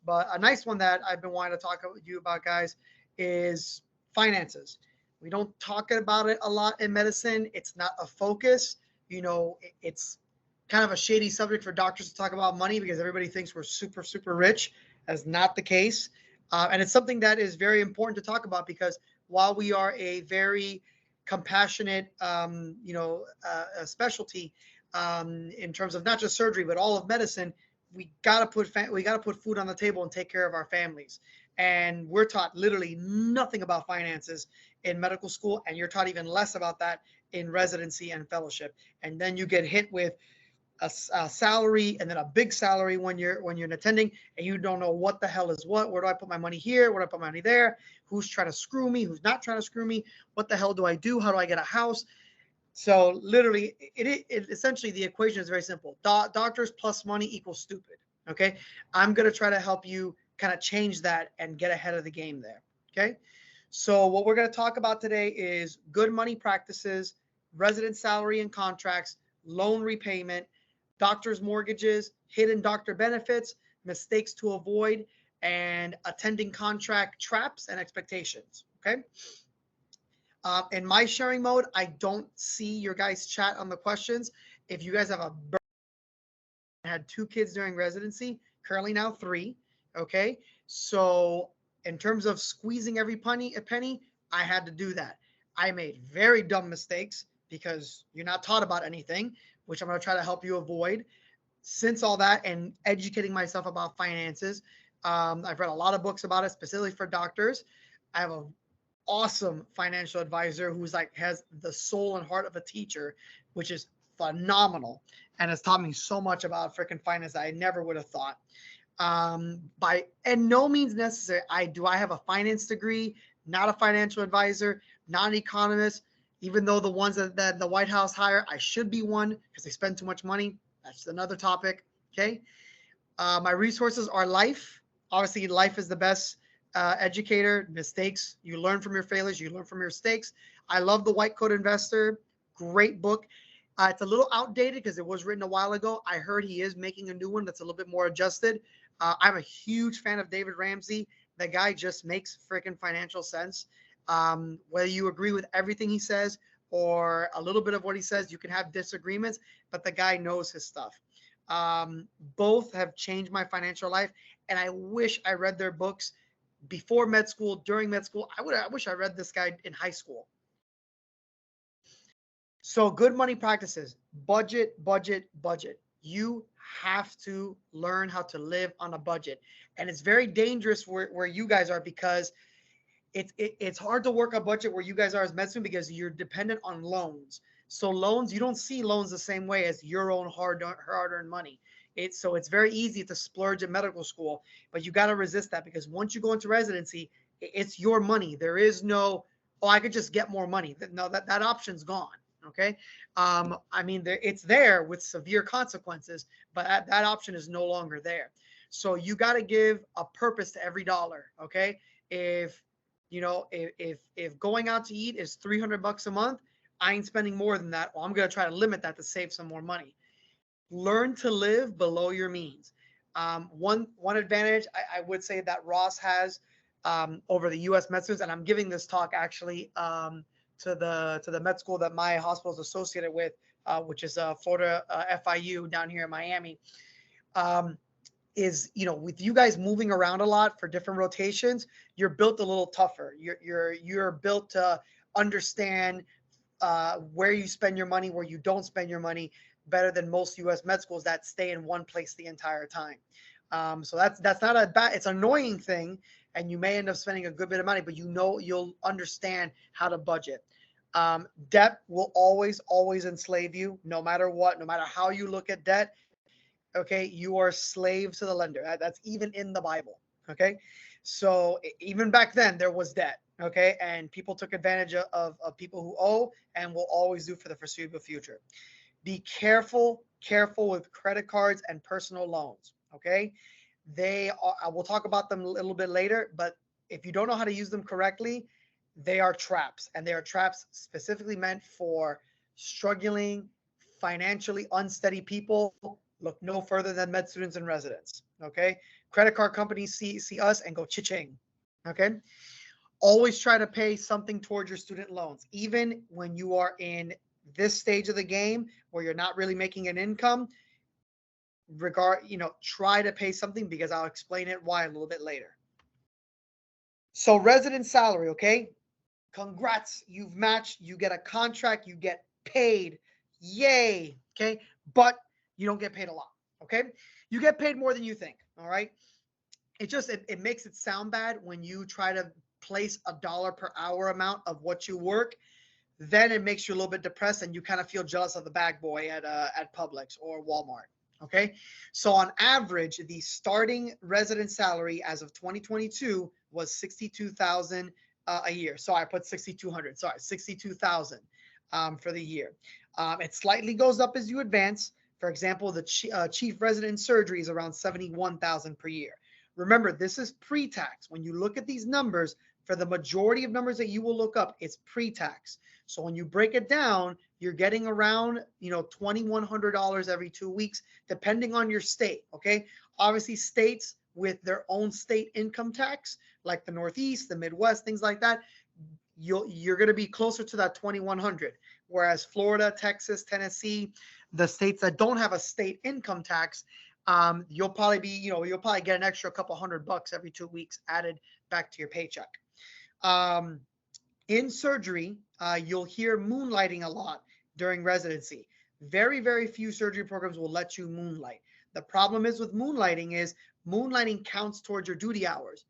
But a nice one that I've been wanting to talk with you about, guys, is finances. We don't talk about it a lot in medicine. It's not a focus. It's kind of a shady subject for doctors to talk about money because everybody thinks we're super, super rich. That's not the case. And it's something that is very important to talk about because while we are a very compassionate, specialty in terms of not just surgery but all of medicine, we gotta put food on the table and take care of our families. And we're taught literally nothing about finances in medical school, and you're taught even less about that in residency and fellowship. And then you get hit with a salary and then a big salary when you're attending, and you don't know what the hell is what. Where do I put my money here? Where do I put my money there? Who's trying to screw me? Who's not trying to screw me? What the hell do I do? How do I get a house? So literally, it essentially the equation is very simple. Doctors plus money equals stupid. Okay, I'm gonna try to help you kind of change that and get ahead of the game there. Okay, so what we're gonna talk about today is good money practices, resident salary and contracts, loan repayment, doctors' mortgages, hidden doctor benefits, mistakes to avoid, and attending contract traps and expectations. Okay. In my sharing mode, I don't see your guys' chat on the questions. If you guys have had 2 kids during residency, currently now 3. Okay. So in terms of squeezing every penny, I had to do that. I made very dumb mistakes because you're not taught about anything, which I'm going to try to help you avoid. Since all that and educating myself about finances, I've read a lot of books about it, specifically for doctors. I have a awesome financial advisor who's like has the soul and heart of a teacher, which is phenomenal, and has taught me so much about freaking finance that I never would have thought. By and no means necessary. I have a finance degree, not a financial advisor, not an economist. Even though the ones that the White House hire, I should be one because they spend too much money. That's another topic. Okay. My resources are life. Obviously, life is the best educator. Mistakes, you learn from your failures, you learn from your mistakes. I love The White Coat Investor. Great book. It's a little outdated because it was written a while ago. I heard he is making a new one that's a little bit more adjusted. I'm a huge fan of David Ramsey. The guy just makes freaking financial sense. Whether you agree with everything he says or a little bit of what he says, you can have disagreements, but the guy knows his stuff. Both have changed my financial life, and I wish I read their books before med school, during med school. I wish I read this guy in high school. So good money practices, budget, budget, budget. You have to learn how to live on a budget. And it's very dangerous where you guys are because it's hard to work a budget where you guys are as med student because you're dependent on loans. So loans, you don't see loans the same way as your own hard-earned money. It's very easy to splurge in medical school, but you got to resist that because once you go into residency, it's your money. There is no, oh, I could just get more money. No, that option's gone. Okay. I mean, it's there with severe consequences, but that option is no longer there. So you got to give a purpose to every dollar. Okay. If going out to eat is $300 a month, I ain't spending more than that. Well, I'm going to try to limit that to save some more money. Learn to live below your means. One advantage I would say that Ross has over the U.S. med students, and I'm giving this talk actually to the med school that my hospital is associated with, which is Florida FIU down here in Miami. Is with you guys moving around a lot for different rotations, you're built a little tougher. You're built to understand where you spend your money, where you don't spend your money, better than most U.S. med schools that stay in one place the entire time. So that's not a bad. It's an annoying thing, and you may end up spending a good bit of money, but you'll understand how to budget. Debt will always enslave you, no matter what, no matter how you look at debt. Okay, you are slave to the lender. That's even in the Bible. Okay, so even back then there was debt. Okay, and people took advantage of people who owe and will always do for the foreseeable future. Be careful with credit cards and personal loans. Okay, I will talk about them a little bit later, but if you don't know how to use them correctly, they are traps, and they are traps specifically meant for struggling, financially unsteady people Look no further than med students and residents. Okay. Credit card companies see us and go cha-ching. Okay. Always try to pay something towards your student loans, even when you are in this stage of the game where you're not really making an income. Try to pay something, because I'll explain it why a little bit later. So resident salary, okay? Congrats, you've matched, you get a contract, you get paid. Yay, okay? But you don't get paid a lot, okay? You get paid more than you think, all right? It makes it sound bad when you try to place a dollar per hour amount of what you work. Then it makes you a little bit depressed and you kind of feel jealous of the bag boy at Publix or Walmart. Okay, so on average, the starting resident salary as of 2022 was 62,000 a year. So I put 6,200. Sorry, 62,000 for the year. It slightly goes up as you advance. For example, the chief resident surgery is around 71,000 per year. Remember, this is pre-tax. When you look at these numbers, for the majority of numbers that you will look up, it's pre-tax. So when you break it down, you're getting around, $2,100 every 2 weeks, depending on your state. Okay. Obviously, states with their own state income tax, like the Northeast, the Midwest, things like that, you're going to be closer to that 2,100. Whereas Florida, Texas, Tennessee, the states that don't have a state income tax, you'll probably get an extra couple $100 every 2 weeks added back to your paycheck. In surgery, you'll hear moonlighting a lot during residency. Very, very few surgery programs will let you moonlight. The problem is with moonlighting counts towards your duty hours.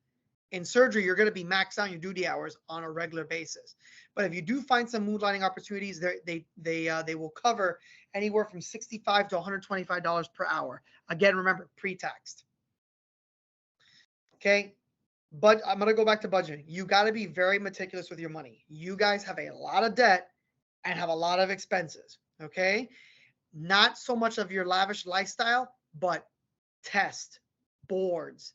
In surgery, you're going to be maxed out your duty hours on a regular basis. But if you do find some moonlighting opportunities, they will cover anywhere from $65 to $125 per hour. Again, remember, pre-taxed. Okay. But I'm going to go back to budgeting. You got to be very meticulous with your money. You guys have a lot of debt and have a lot of expenses. Okay. Not so much of your lavish lifestyle, but test, boards,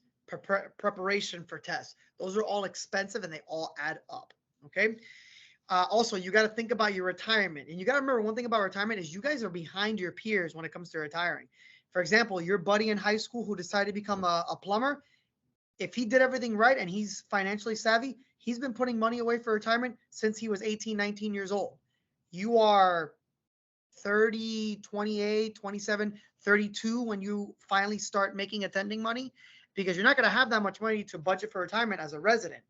preparation for tests. Those are all expensive and they all add up. Okay. Also, you got to think about your retirement. And you got to remember one thing about retirement is you guys are behind your peers when it comes to retiring. For example, your buddy in high school who decided to become a plumber, if he did everything right and he's financially savvy, he's been putting money away for retirement since he was 18, 19 years old. You are 30, 28, 27, 32 when you finally start making attending money, because you're not going to have that much money to budget for retirement as a resident.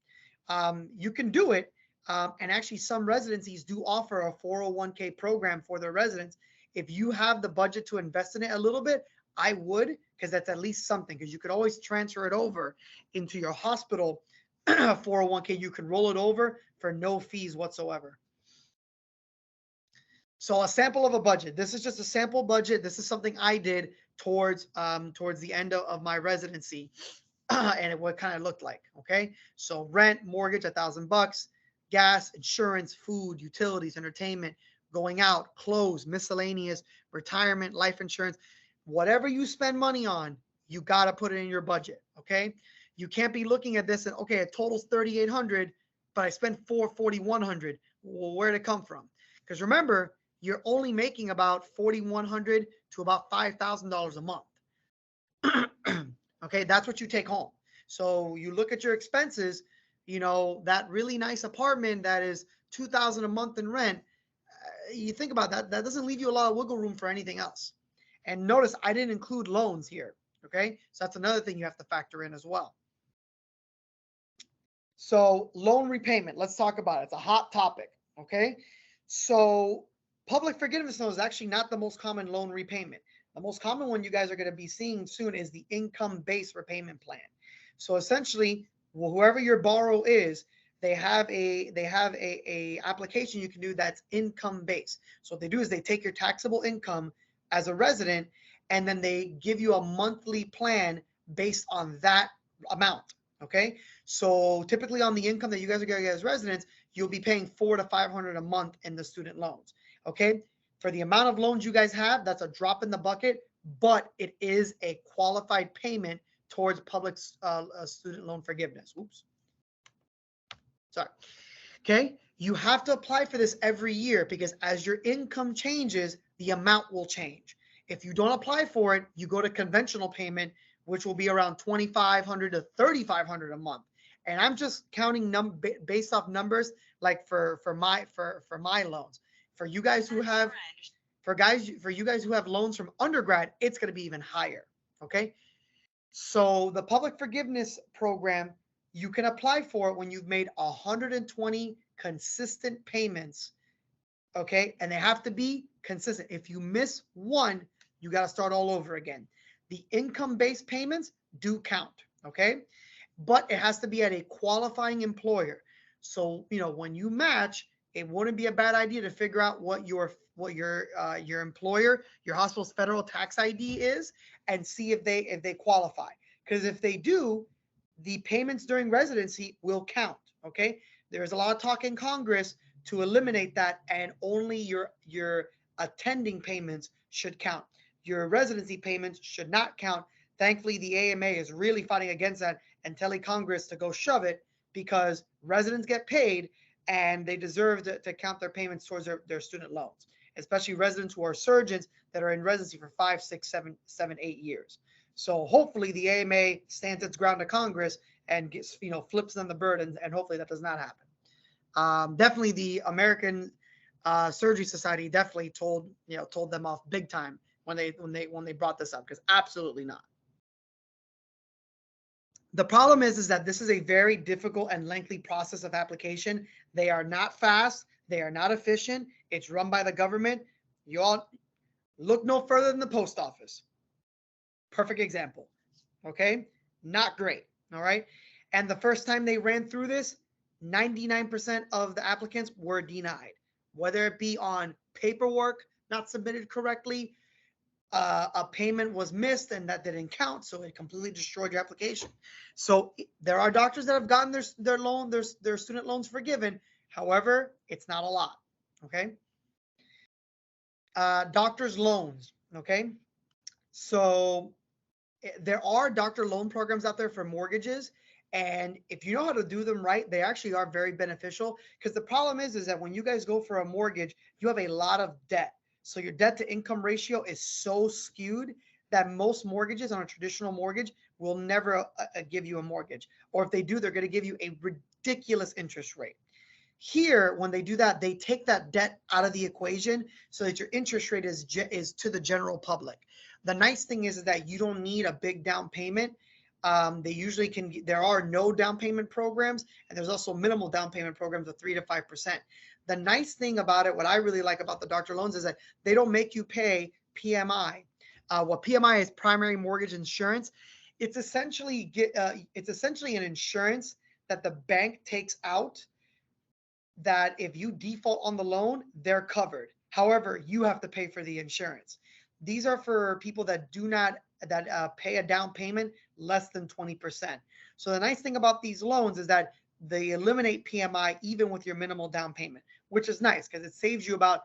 You can do it. And actually, some residencies do offer a 401k program for their residents. If you have the budget to invest in it a little bit, I would, because that's at least something, because you could always transfer it over into your hospital 401k. You can roll it over for no fees whatsoever. So a sample of a budget. This is just a sample budget. This is something I did towards the end of my residency, and what kind of looked like. Okay, so rent, mortgage, $1,000, gas, insurance, food, utilities, entertainment, going out, clothes, miscellaneous, retirement, life insurance. Whatever you spend money on, you got to put it in your budget. Okay, you can't be looking at this and, okay, it totals 3,800, but I spent 4,100. Well, where did it come from? Because remember, you're only making about $4,100 to about $5,000 a month. Okay, that's what you take home. So you look at your expenses, that really nice apartment that is $2,000 a month in rent. You think about that, that doesn't leave you a lot of wiggle room for anything else. And notice I didn't include loans here. Okay, so that's another thing you have to factor in as well. So loan repayment, let's talk about it. It's a hot topic. Okay, so public forgiveness loan is actually not the most common loan repayment. The most common one you guys are going to be seeing soon is the income-based repayment plan. So essentially, whoever your borrower is, they have a application you can do that's income-based. So what they do is they take your taxable income as a resident, and then they give you a monthly plan based on that amount. Okay, so typically on the income that you guys are going to get as residents, you'll be paying $400 to $500 a month in the student loans. Okay, for the amount of loans you guys have, that's a drop in the bucket, but it is a qualified payment towards public student loan forgiveness. Oops. Sorry. Okay, you have to apply for this every year, because as your income changes, the amount will change. If you don't apply for it, you go to conventional payment, which will be around $2,500 to $3,500 a month. And I'm just counting based off numbers, like for my loans. For you guys who have for you guys who have loans from undergrad, it's going to be even higher. Okay. So the public forgiveness program, you can apply for it when you've made 120 consistent payments. Okay. And they have to be consistent. If you miss one, you got to start all over again. The income-based payments do count. Okay. But it has to be at a qualifying employer. So, when you match, it wouldn't be a bad idea to figure out what your employer, your hospital's federal tax ID is, and see if they qualify. Because if they do, the payments during residency will count. Okay, there's a lot of talk in Congress to eliminate that, and only your attending payments should count. Your residency payments should not count. Thankfully, the AMA is really fighting against that and telling Congress to go shove it, because residents get paid and they deserve to count their payments towards their student loans, especially residents who are surgeons that are in residency for 5, 6, 7, 8 years. So hopefully the AMA stands its ground to Congress and gets, flips them the bird, and hopefully that does not happen. Definitely the American Surgery Society definitely told them off big time when they brought this up, because absolutely not. The problem is that this is a very difficult and lengthy process of application. They are not fast. They are not efficient. It's run by the government. You all look no further than the post office. Perfect example. Okay. Not great. All right. And the first time they ran through this, 99% of the applicants were denied, whether it be on paperwork not submitted correctly, a payment was missed and that didn't count, so it completely destroyed your application. So there are doctors that have gotten their student loans forgiven. However, it's not a lot. Okay. Doctors loans. Okay. So there are doctor loan programs out there for mortgages, and if you know how to do them right, they actually are very beneficial. Because the problem is that when you guys go for a mortgage, you have a lot of debt. So your debt to income ratio is so skewed that most mortgages on a traditional mortgage will never give you a mortgage. Or if they do, they're going to give you a ridiculous interest rate. Here, when they do that, they take that debt out of the equation so that your interest rate is to the general public. The nice thing is that you don't need a big down payment. They usually there are no down payment programs, and there's also minimal down payment programs of 3 to 5%. The nice thing about it, what I really like about the doctor loans, is that they don't make you pay PMI. What PMI is, primary mortgage insurance. It's essentially an insurance that the bank takes out, that if you default on the loan, they're covered. However, you have to pay for the insurance. These are for people that do not pay a down payment less than 20%. So the nice thing about these loans is that they eliminate PMI even with your minimal down payment, which is nice because it saves you about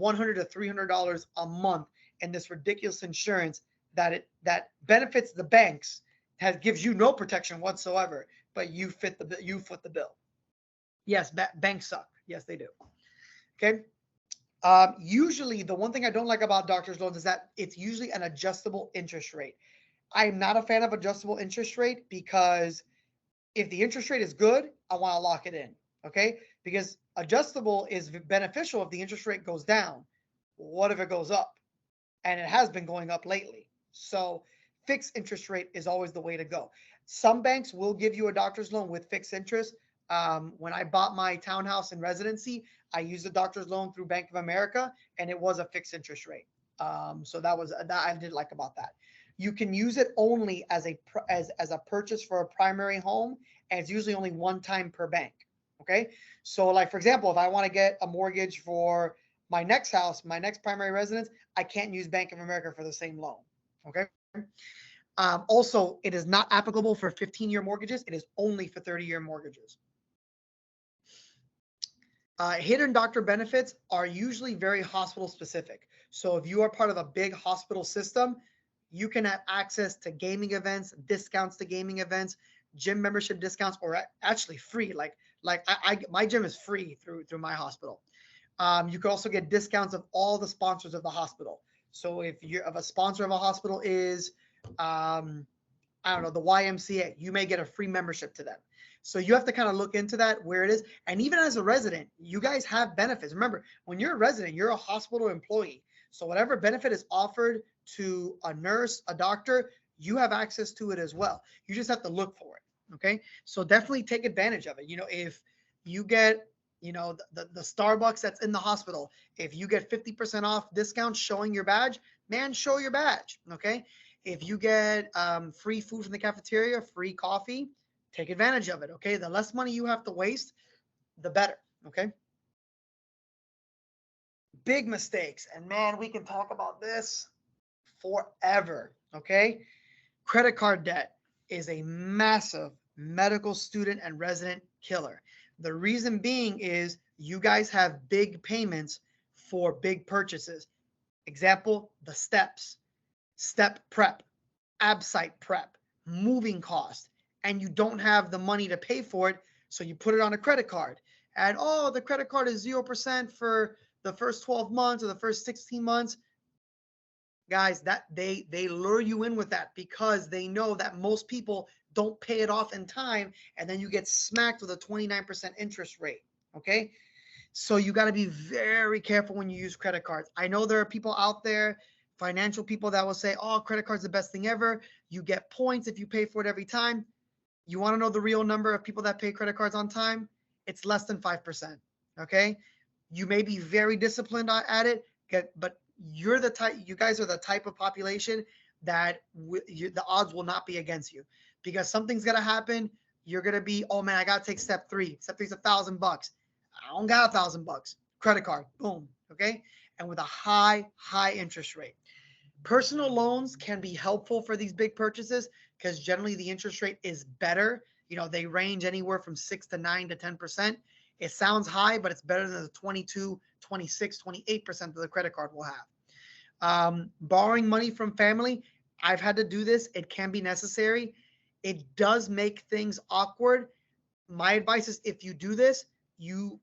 $100 to $300 a month in this ridiculous insurance that benefits the banks, gives you no protection whatsoever, but you foot the bill. Yes, banks suck. Yes, they do. Okay. Usually, the one thing I don't like about doctor's loans is that it's usually an adjustable interest rate. I'm not a fan of adjustable interest rate, because if the interest rate is good, I want to lock it in. Okay. Because adjustable is beneficial if the interest rate goes down. What if it goes up? And it has been going up lately. So fixed interest rate is always the way to go. Some banks will give you a doctor's loan with fixed interest. When I bought my townhouse in residency, I used a doctor's loan through Bank of America, and it was a fixed interest rate. So that I did like about that. You can use it only as a purchase for a primary home, and it's usually only one time per bank. Okay. So like, for example, if I want to get a mortgage for my next house, my next primary residence, I can't use Bank of America for the same loan. Okay. Also, it is not applicable for 15-year mortgages. It is only for 30-year mortgages. Hidden doctor benefits are usually very hospital specific. So if you are part of a big hospital system, you can have access to gaming events, discounts to gaming events, gym membership discounts, or actually free. Like my gym is free through my hospital. You can also get discounts of all the sponsors of the hospital. So if a sponsor of a hospital is, I don't know, the YMCA, you may get a free membership to them. So you have to kind of look into that, where it is. And even as a resident, you guys have benefits. Remember, when you're a resident, you're a hospital employee. So whatever benefit is offered to a nurse, a doctor, you have access to it as well. You just have to look for it. Okay. So definitely take advantage of it. If you get, the Starbucks that's in the hospital, if you get 50% off discount showing your badge, man, show your badge. Okay. If you get free food from the cafeteria, free coffee, take advantage of it. Okay. The less money you have to waste, the better. Okay. Big mistakes. And man, we can talk about this forever. Okay. Credit card debt is a massive medical student and resident killer. The reason being is you guys have big payments for big purchases. Example, the steps, step prep, absite prep, moving cost, and you don't have the money to pay for it, so you put it on a credit card. And the credit card is 0% for the first 12 months or the first 16 months. Guys, that they lure you in with that because they know that most people don't pay it off in time, and then you get smacked with a 29% interest rate. Okay. So you got to be very careful when you use credit cards. I know there are people out there, financial people, that will say, oh, credit card's the best thing ever. You get points if you pay for it every time. You want to know the real number of people that pay credit cards on time? It's less than 5%. Okay. You may be very disciplined at it, but you guys are the type of population that the odds will not be against you, because something's going to happen. You're going to be, oh man, I got to take step three. Step three's $1,000. I don't got $1,000. Credit card, boom. Okay. And with a high interest rate. Personal loans can be helpful for these big purchases because generally the interest rate is better. They range anywhere from 6 to 9 to 10%. It sounds high, but it's better than the 22, 26, 28% that the credit card will have. Borrowing money from family, I've had to do this. It can be necessary. It does make things awkward. My advice is, if you do this, you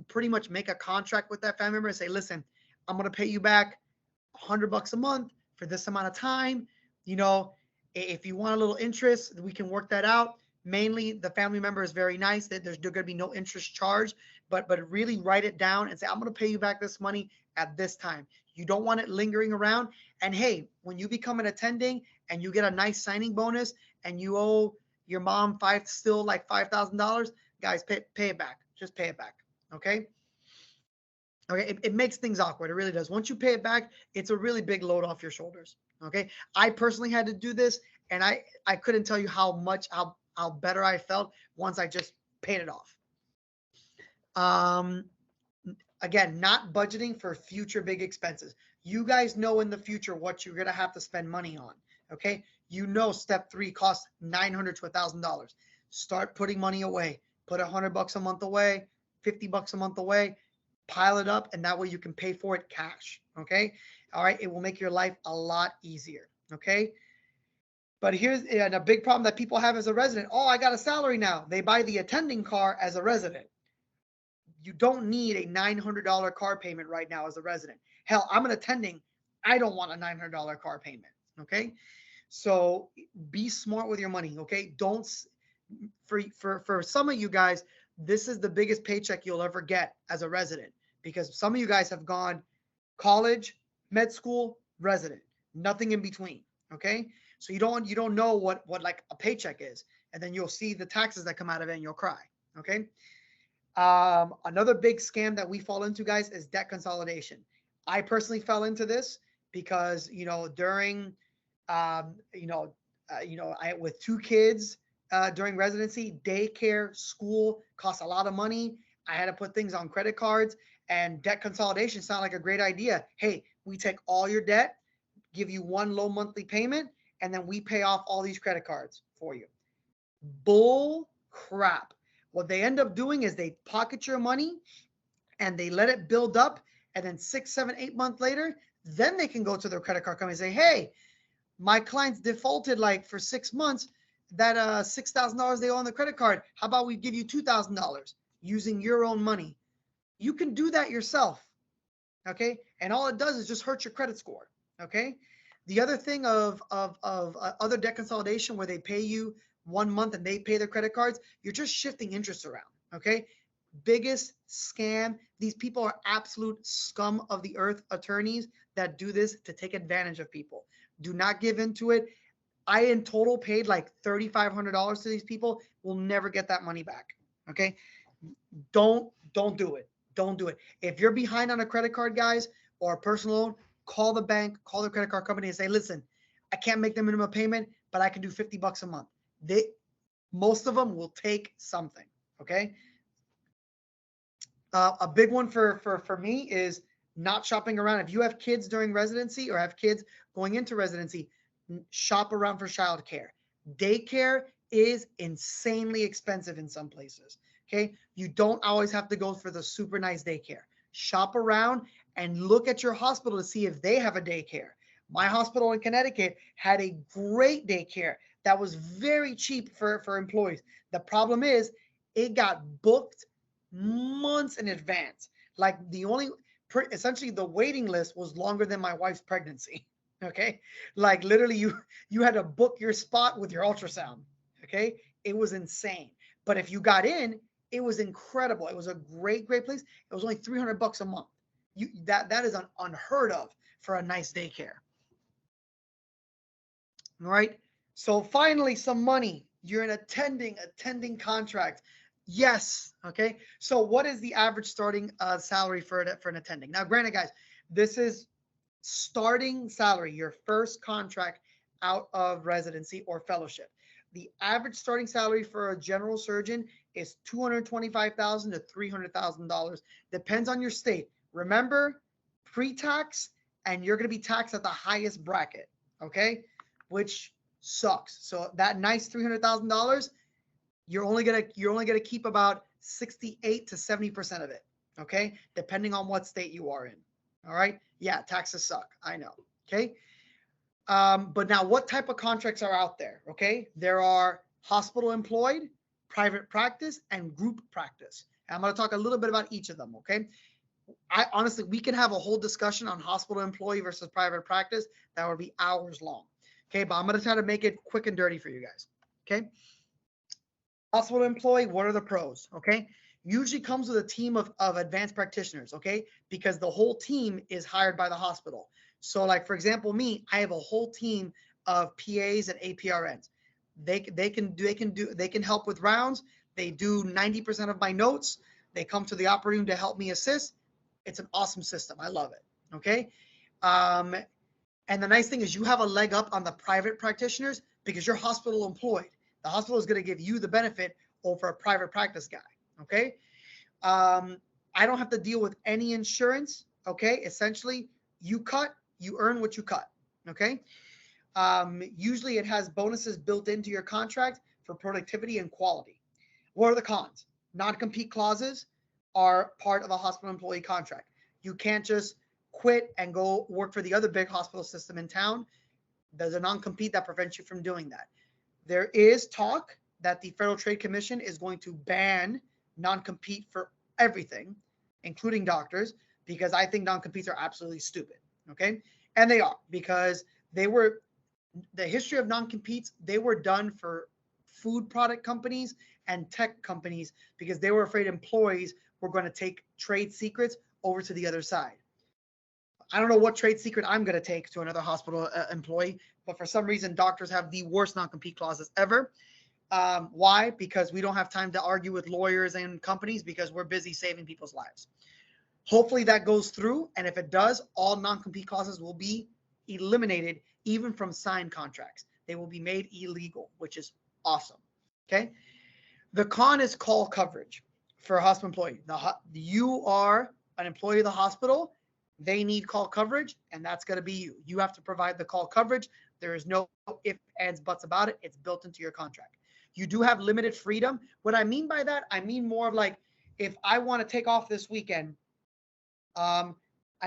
pretty much make a contract with that family member and say, listen, I'm going to pay you back $100 a month for this amount of time. If you want a little interest, we can work that out. Mainly the family member is very nice that there's going to be no interest charge, but really write it down and say, I'm going to pay you back this money at this time. You don't want it lingering around. And hey, when you become an attending and you get a nice signing bonus and you owe your mom $5,000, guys, pay it back. Just pay it back. Okay. Okay. It makes things awkward. It really does. Once you pay it back, it's a really big load off your shoulders. Okay. I personally had to do this, and I couldn't tell you how better I felt once I just paid it off. Again, not budgeting for future big expenses. You guys know in the future what you're going to have to spend money on. Okay. Step 3 costs $900 to $1,000. Start putting money away. Put $100 a month away, $50 a month away, pile it up, and that way you can pay for it cash. Okay. All right. It will make your life a lot easier. Okay. But here's a big problem that people have as a resident. Oh, I got a salary now. They buy the attending car as a resident. You don't need a $900 car payment right now as a resident. Hell, I'm an attending. I don't want a $900 car payment. Okay. So be smart with your money. Okay. Don't, for some of you guys, this is the biggest paycheck you'll ever get as a resident, because some of you guys have gone college, med school, resident, nothing in between. Okay. So you don't know what like a paycheck is, and then you'll see the taxes that come out of it and you'll cry. Okay. Another big scam that we fall into, guys, is debt consolidation. I personally fell into this because, during, with 2 kids, during residency, daycare, school costs a lot of money. I had to put things on credit cards, and debt consolidation sounded like a great idea. Hey, we take all your debt, give you one low monthly payment, and then we pay off all these credit cards for you. Bull crap. What they end up doing is they pocket your money and they let it build up, and then 6, 7, 8 months later, then they can go to their credit card company and say, hey, my client's defaulted like for 6 months. That $6,000 they owe on the credit card, how about we give you $2,000 using your own money? You can do that yourself. Okay. And all it does is just hurt your credit score. Okay. The other thing of other debt consolidation where they pay you 1 month and they pay their credit cards, you're just shifting interest around. Okay. Biggest scam. These people are absolute scum of the earth attorneys that do this to take advantage of people. Do not give into it. I in total paid like $3,500 to these people. We'll never get that money back. Okay. Don't do it. Don't do it. If you're behind on a credit card, guys, or a personal loan, call the bank, call the credit card company and say, listen, I can't make the minimum payment, but I can do $50 a month. Most of them will take something. Okay. A big one for me is not shopping around. If you have kids during residency or have kids going into residency, shop around for childcare. Daycare is insanely expensive in some places. Okay. You don't always have to go for the super nice daycare. Shop around and look at your hospital to see if they have a daycare. My hospital in Connecticut had a great daycare that was very cheap for employees. The problem is it got booked months in advance. Like essentially the waiting list was longer than my wife's pregnancy. Okay. Like literally you had to book your spot with your ultrasound. Okay. It was insane. But if you got in, it was incredible. It was a great place. It was only $300 a month. That is unheard of for a nice daycare. All right. So finally, some money. You're an attending contract. Yes. Okay. So what is the average starting salary for an attending? Now, granted, guys, this is starting salary, your first contract out of residency or fellowship. The average starting salary for a general surgeon is $225,000 to $300,000. Depends on your state. Remember, pre-tax, and you're going to be taxed at the highest bracket. Okay, which sucks. So that nice $300,000, you're only gonna keep about 68 to 70% of it. Okay, depending on what state you are in. All right. Yeah, taxes suck. I know. Okay. But now what type of contracts are out there? Okay. There are hospital employed, private practice, and group practice. And I'm going to talk a little bit about each of them. Okay. I honestly, we can have a whole discussion on hospital employee versus private practice. That would be hours long. Okay. But I'm going to try to make it quick and dirty for you guys. Okay. Hospital employee, what are the pros? Okay. Usually comes with a team of advanced practitioners, okay? Because the whole team is hired by the hospital. So like, for example, me, I have a whole team of PAs and APRNs. They can help with rounds. They do 90% of my notes. They come to the operating room to help me assist. It's an awesome system. I love it. Okay. And the nice thing is you have a leg up on the private practitioners because you're hospital employed. The hospital is going to give you the benefit over a private practice guy. Okay. I don't have to deal with any insurance. Okay. Essentially, you earn what you cut. Okay. Usually it has bonuses built into your contract for productivity and quality. What are the cons? Non-compete clauses are part of a hospital employee contract. You can't just quit and go work for the other big hospital system in town. There's a non-compete that prevents you from doing that. There is talk that the Federal Trade Commission is going to ban non-compete for everything, including doctors, because I think non-competes are absolutely stupid. Okay. And they are, because the history of non-competes, they were done for food product companies and tech companies because they were afraid employees were going to take trade secrets over to the other side. I don't know what trade secret I'm going to take to another hospital employee, but for some reason, doctors have the worst non-compete clauses ever. Why? Because we don't have time to argue with lawyers and companies because we're busy saving people's lives. Hopefully that goes through. And if it does, all non-compete clauses will be eliminated, even from signed contracts. They will be made illegal, which is awesome. Okay. The con is call coverage for a hospital employee. You are an employee of the hospital. They need call coverage, and that's going to be you. You have to provide the call coverage. There is no ifs, ands, buts about it. It's built into your contract. You do have limited freedom. What I mean by that, I mean more of like, if I want to take off this weekend, I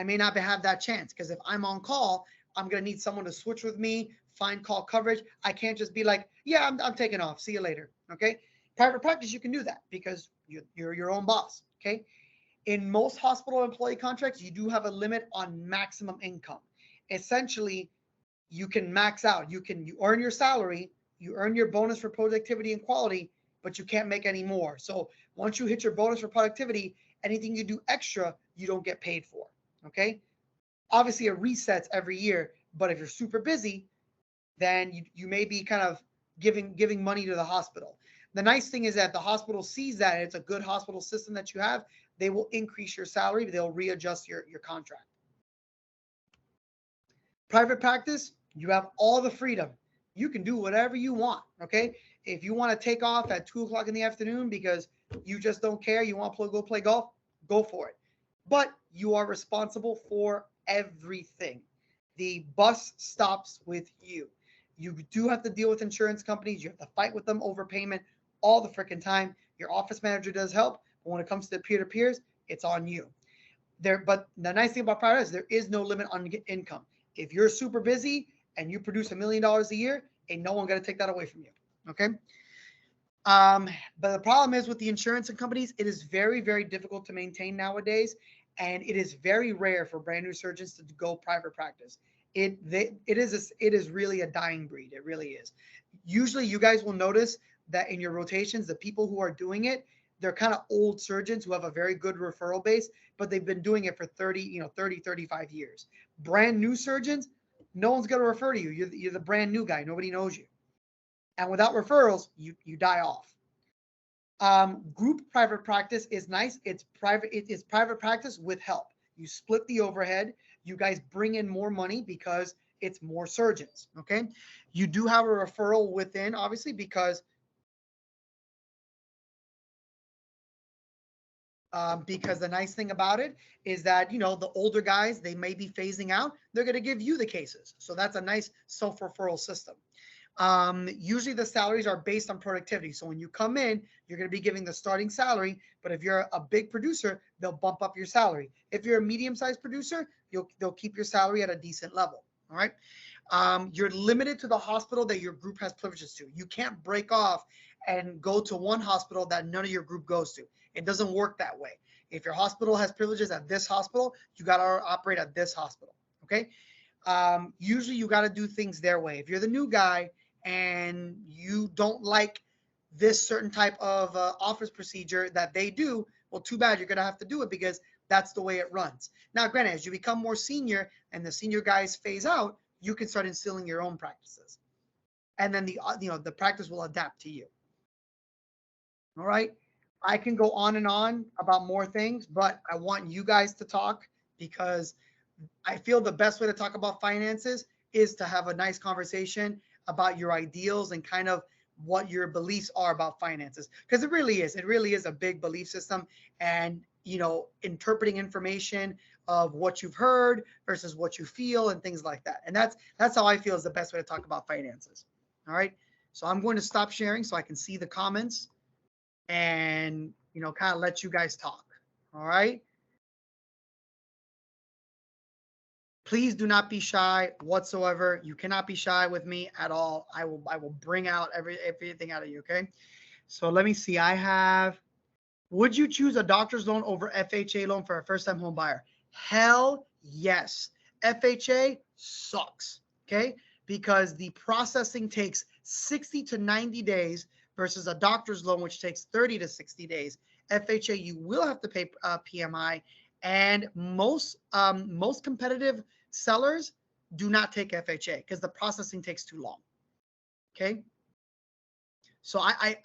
may not have that chance, because if I'm on call, I'm going to need someone to switch with me, find call coverage. I can't just be like, yeah, I'm taking off. See you later. Okay. Private practice, you can do that because you're your own boss. Okay. In most hospital employee contracts, you do have a limit on maximum income. Essentially, you can max out. You earn your salary, you earn your bonus for productivity and quality, but you can't make any more. So once you hit your bonus for productivity, anything you do extra, you don't get paid for. Okay. Obviously, it resets every year, but if you're super busy, then you may be kind of giving money to the hospital. The nice thing is that the hospital sees that it's a good hospital system that you have. They will increase your salary. They'll readjust your contract. Private practice, you have all the freedom. You can do whatever you want. Okay. If you want to take off at 2 o'clock in the afternoon because you just don't care, you want to go play golf, go for it. But you are responsible for everything. The bus stops with you. You do have to deal with insurance companies. You have to fight with them over payment all the freaking time. Your office manager does help, but when it comes to the peer-to-peers, it's on you. But the nice thing about private is there is no limit on income. If you're super busy and you produce $1 million a year, ain't no one gonna take that away from you. Okay. But the problem is with the insurance companies, it is very, very difficult to maintain nowadays, and it is very rare for brand new surgeons to go private practice. It is really a dying breed. It really is. Usually, you guys will notice that in your rotations, the people who are doing it, they're kind of old surgeons who have a very good referral base, but they've been doing it for 35 years. Brand new surgeons, no one's going to refer to you. You're the brand new guy. Nobody knows you. And without referrals, you die off. Group private practice is nice. It's private. It is private practice with help. You split the overhead. You guys bring in more money because it's more surgeons. Okay. You do have a referral within, obviously, because the nice thing about it is that, the older guys, they may be phasing out. They're going to give you the cases. So that's a nice self-referral system. Usually the salaries are based on productivity. So when you come in, you're going to be giving the starting salary, but if you're a big producer, they'll bump up your salary. If you're a medium-sized producer, they'll keep your salary at a decent level. All right. You're limited to the hospital that your group has privileges to. You can't break off and go to one hospital that none of your group goes to. It doesn't work that way. If your hospital has privileges at this hospital, you got to operate at this hospital. Okay. Usually you got to do things their way. If you're the new guy and you don't like this certain type of office procedure that they do, well, too bad. You're going to have to do it because that's the way it runs. Now, granted, as you become more senior and the senior guys phase out, you can start instilling your own practices. And then the practice will adapt to you. All right. I can go on and on about more things, but I want you guys to talk because I feel the best way to talk about finances is to have a nice conversation about your ideals and kind of what your beliefs are about finances. Because it really is a big belief system, and interpreting information of what you've heard versus what you feel and things like that. And that's how I feel is the best way to talk about finances. All right. So I'm going to stop sharing so I can see the comments and kind of let you guys talk. All right. Please do not be shy whatsoever. You cannot be shy with me at all. I will bring out everything out of you. Okay. So let me see. Would you choose a doctor's loan over FHA loan for a first-time home buyer? Hell yes. FHA sucks. Okay. Because the processing takes 60 to 90 days versus a doctor's loan, which takes 30 to 60 days. FHA, you will have to pay PMI, and most competitive sellers do not take FHA because the processing takes too long. Okay. So I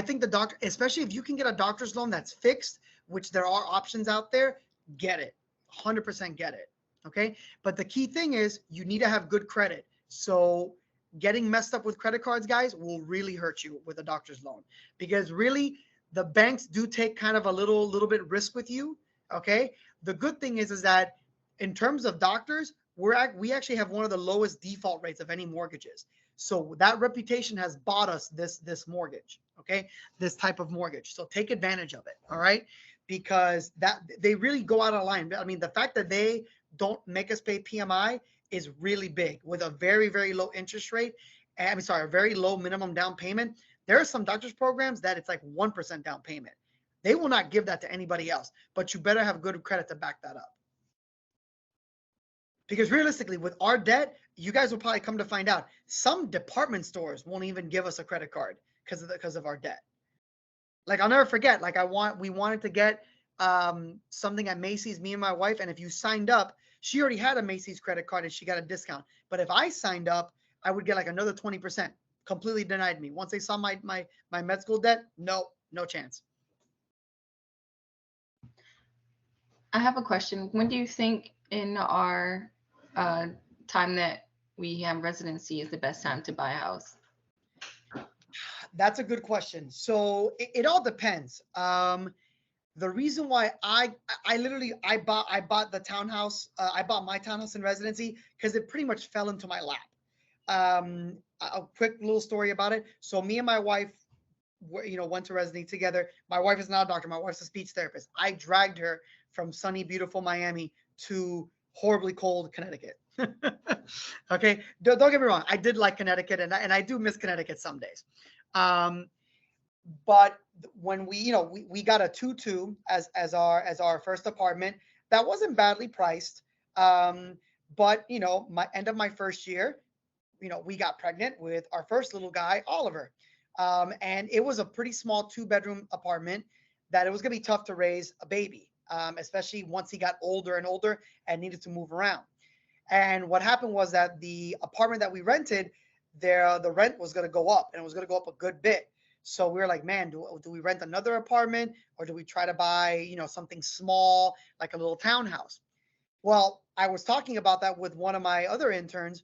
think the doctor, especially if you can get a doctor's loan that's fixed, which there are options out there, get it. 100% get it. Okay. But the key thing is you need to have good credit. So getting messed up with credit cards, guys, will really hurt you with a doctor's loan, because really the banks do take kind of a little bit risk with you. Okay. The good thing is that in terms of doctors, we actually have one of the lowest default rates of any mortgages. So that reputation has bought us this mortgage. Okay. This type of mortgage. So take advantage of it. All right. Because that they really go out of line. I mean, the fact that they don't make us pay PMI is really big with a very, very low interest rate. A very low minimum down payment. There are some doctors programs that it's like 1% down payment. They will not give that to anybody else, but you better have good credit to back that up. Because realistically, with our debt, you guys will probably come to find out some department stores won't even give us a credit card because of our debt. Like, I'll never forget, like we wanted to get something at Macy's, me and my wife, and if you signed up, she already had a Macy's credit card and she got a discount. But if I signed up, I would get like another 20%. Completely denied me. Once they saw my med school debt, no chance. I have a question. When do you think in our time that we have residency is the best time to buy a house? That's a good question. So it all depends. The reason why I bought the townhouse, I bought my townhouse in residency because it pretty much fell into my lap. A quick little story about it. So me and my wife, went to residency together. My wife is not a doctor. My wife's a speech therapist. I dragged her from sunny, beautiful Miami to horribly cold Connecticut. Okay, don't get me wrong. I did like Connecticut, and I do miss Connecticut some days. But when we got a 2-2 as our first apartment, that wasn't badly priced. But my end of my first year, we got pregnant with our first little guy, Oliver. And it was a pretty small 2-bedroom apartment that it was gonna be tough to raise a baby, especially once he got older and older and needed to move around. And what happened was that the apartment that we rented, the rent was gonna go up, and it was gonna go up a good bit. So we were like, man, do we rent another apartment, or do we try to buy, something small, like a little townhouse? Well, I was talking about that with one of my other interns,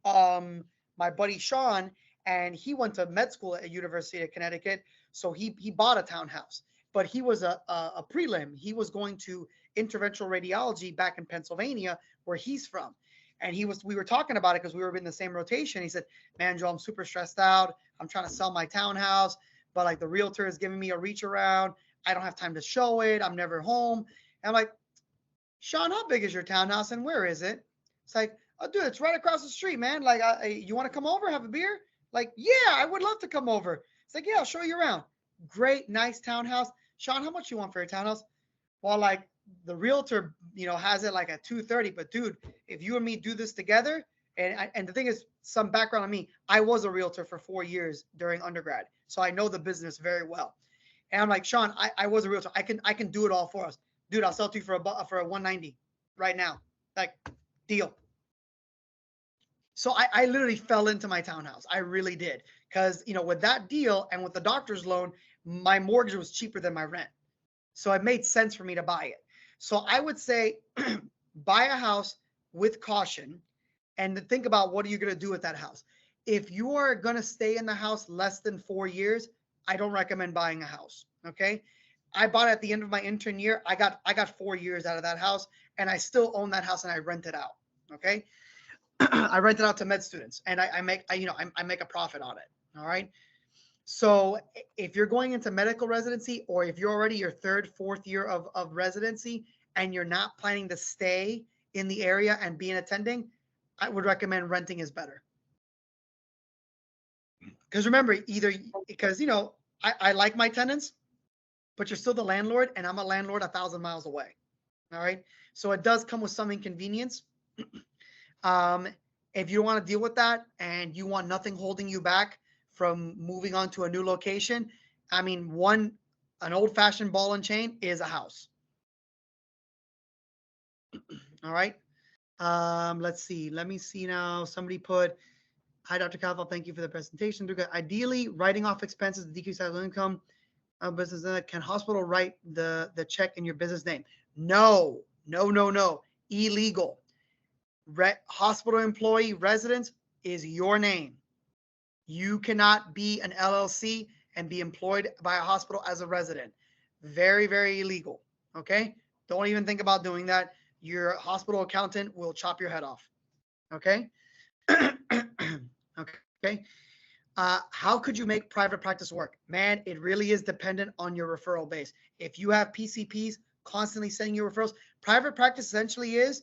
my buddy Sean, and he went to med school at University of Connecticut. So he bought a townhouse, but he was a prelim. He was going to interventional radiology back in Pennsylvania, where he's from. And we were talking about it because we were in the same rotation. He said, man, Joe, I'm super stressed out. I'm trying to sell my townhouse, but like the realtor is giving me a reach around. I don't have time to show it. I'm never home. And I'm like, Sean, how big is your townhouse and where is it? It's like, oh, dude, it's right across the street, man. Like, you want to come over, have a beer? Like, yeah, I would love to come over. It's like, yeah, I'll show you around. Great, nice townhouse. Sean, how much you want for your townhouse? Well, like, the realtor, has it like at 230. But dude, if you and me do this together, and the thing is, some background on me, I was a realtor for 4 years during undergrad, so I know the business very well. And I'm like, Sean, I was a realtor. I can do it all for us, dude. I'll sell to you for a 190 right now, like, deal. So I literally fell into my townhouse. I really did, because with that deal and with the doctor's loan, my mortgage was cheaper than my rent, so it made sense for me to buy it. So I would say buy a house with caution and think about what are you going to do with that house. If you are going to stay in the house less than 4 years, I don't recommend buying a house. Okay. I bought it at the end of my intern year. I got 4 years out of that house, and I still own that house, and I rent it out. Okay. I rent it out to med students, and I make a profit on it. All right. So if you're going into medical residency, or if you're already your 3rd, 4th year of residency and you're not planning to stay in the area and be an attending, I would recommend renting is better. Because remember, because I like my tenants, but you're still the landlord, and I'm a landlord 1,000 miles away. All right. So it does come with some inconvenience. If you don't want to deal with that and you want nothing holding you back from moving on to a new location, I mean, an old-fashioned ball and chain is a house. All right. Let's see. Let me see now. Somebody put, hi, Dr. Calafell. Thank you for the presentation. Ideally, writing off expenses to decrease income. Business, can hospital write the check in your business name? No. Illegal. Hospital employee residence is your name. You cannot be an LLC and be employed by a hospital as a resident. Very, very illegal. Okay. Don't even think about doing that. Your hospital accountant will chop your head off. Okay. Okay. How could you make private practice work? Man, it really is dependent on your referral base. If you have PCPs constantly sending you referrals, private practice essentially is,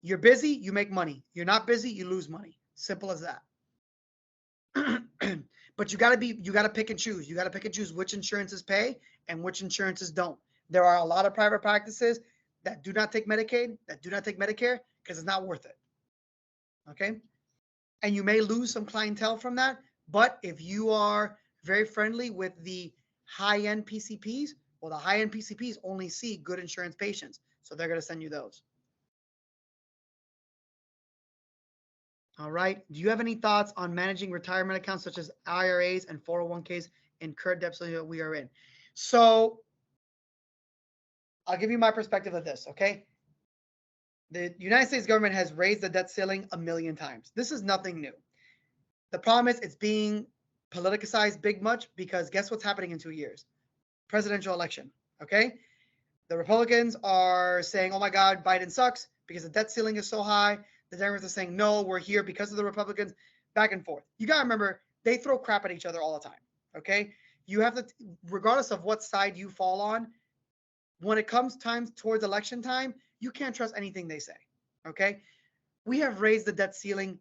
you're busy, you make money. You're not busy, you lose money. Simple as that. But you got to pick and choose. You got to pick and choose which insurances pay and which insurances don't. There are a lot of private practices that do not take Medicaid, that do not take Medicare, because it's not worth it. Okay? And you may lose some clientele from that, but if you are very friendly with the high-end PCPs, well, the high-end PCPs only see good insurance patients, so they're going to send you those. All right. Do you have any thoughts on managing retirement accounts such as IRAs and 401ks in current debt that we are in? So I'll give you my perspective of this, okay? The United States government has raised the debt ceiling a million times. This is nothing new. The problem is it's being politicized big much because guess what's happening in 2 years? Presidential election, okay? The Republicans are saying, oh my God, Biden sucks because the debt ceiling is so high. The Democrats are saying, no, we're here because of the Republicans, back and forth. You got to remember, they throw crap at each other all the time, okay? You have to, regardless of what side you fall on, when it comes time towards election time, you can't trust anything they say, okay? We have raised the debt ceiling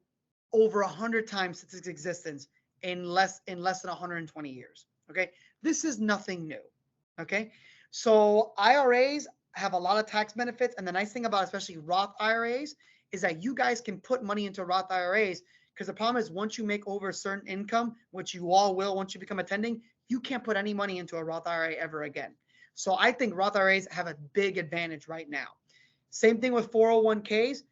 over 100 times since its existence in less than 120 years, okay? This is nothing new, okay? So IRAs have a lot of tax benefits, and the nice thing about especially Roth IRAs is that you guys can put money into Roth IRAs, because the problem is once you make over a certain income, which you all will once you become attending, you can't put any money into a Roth IRA ever again. So I think Roth IRAs have a big advantage right now. Same thing with 401ks.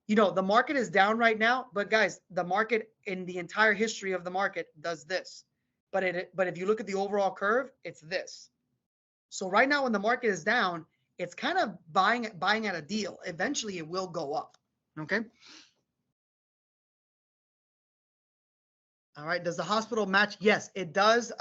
You know, the market is down right now, but guys, the market in the entire history of the market does this. But if you look at the overall curve, it's this. So right now when the market is down, it's kind of buying at a deal. Eventually it will go up. Okay. All right. Does the hospital match? Yes, it does.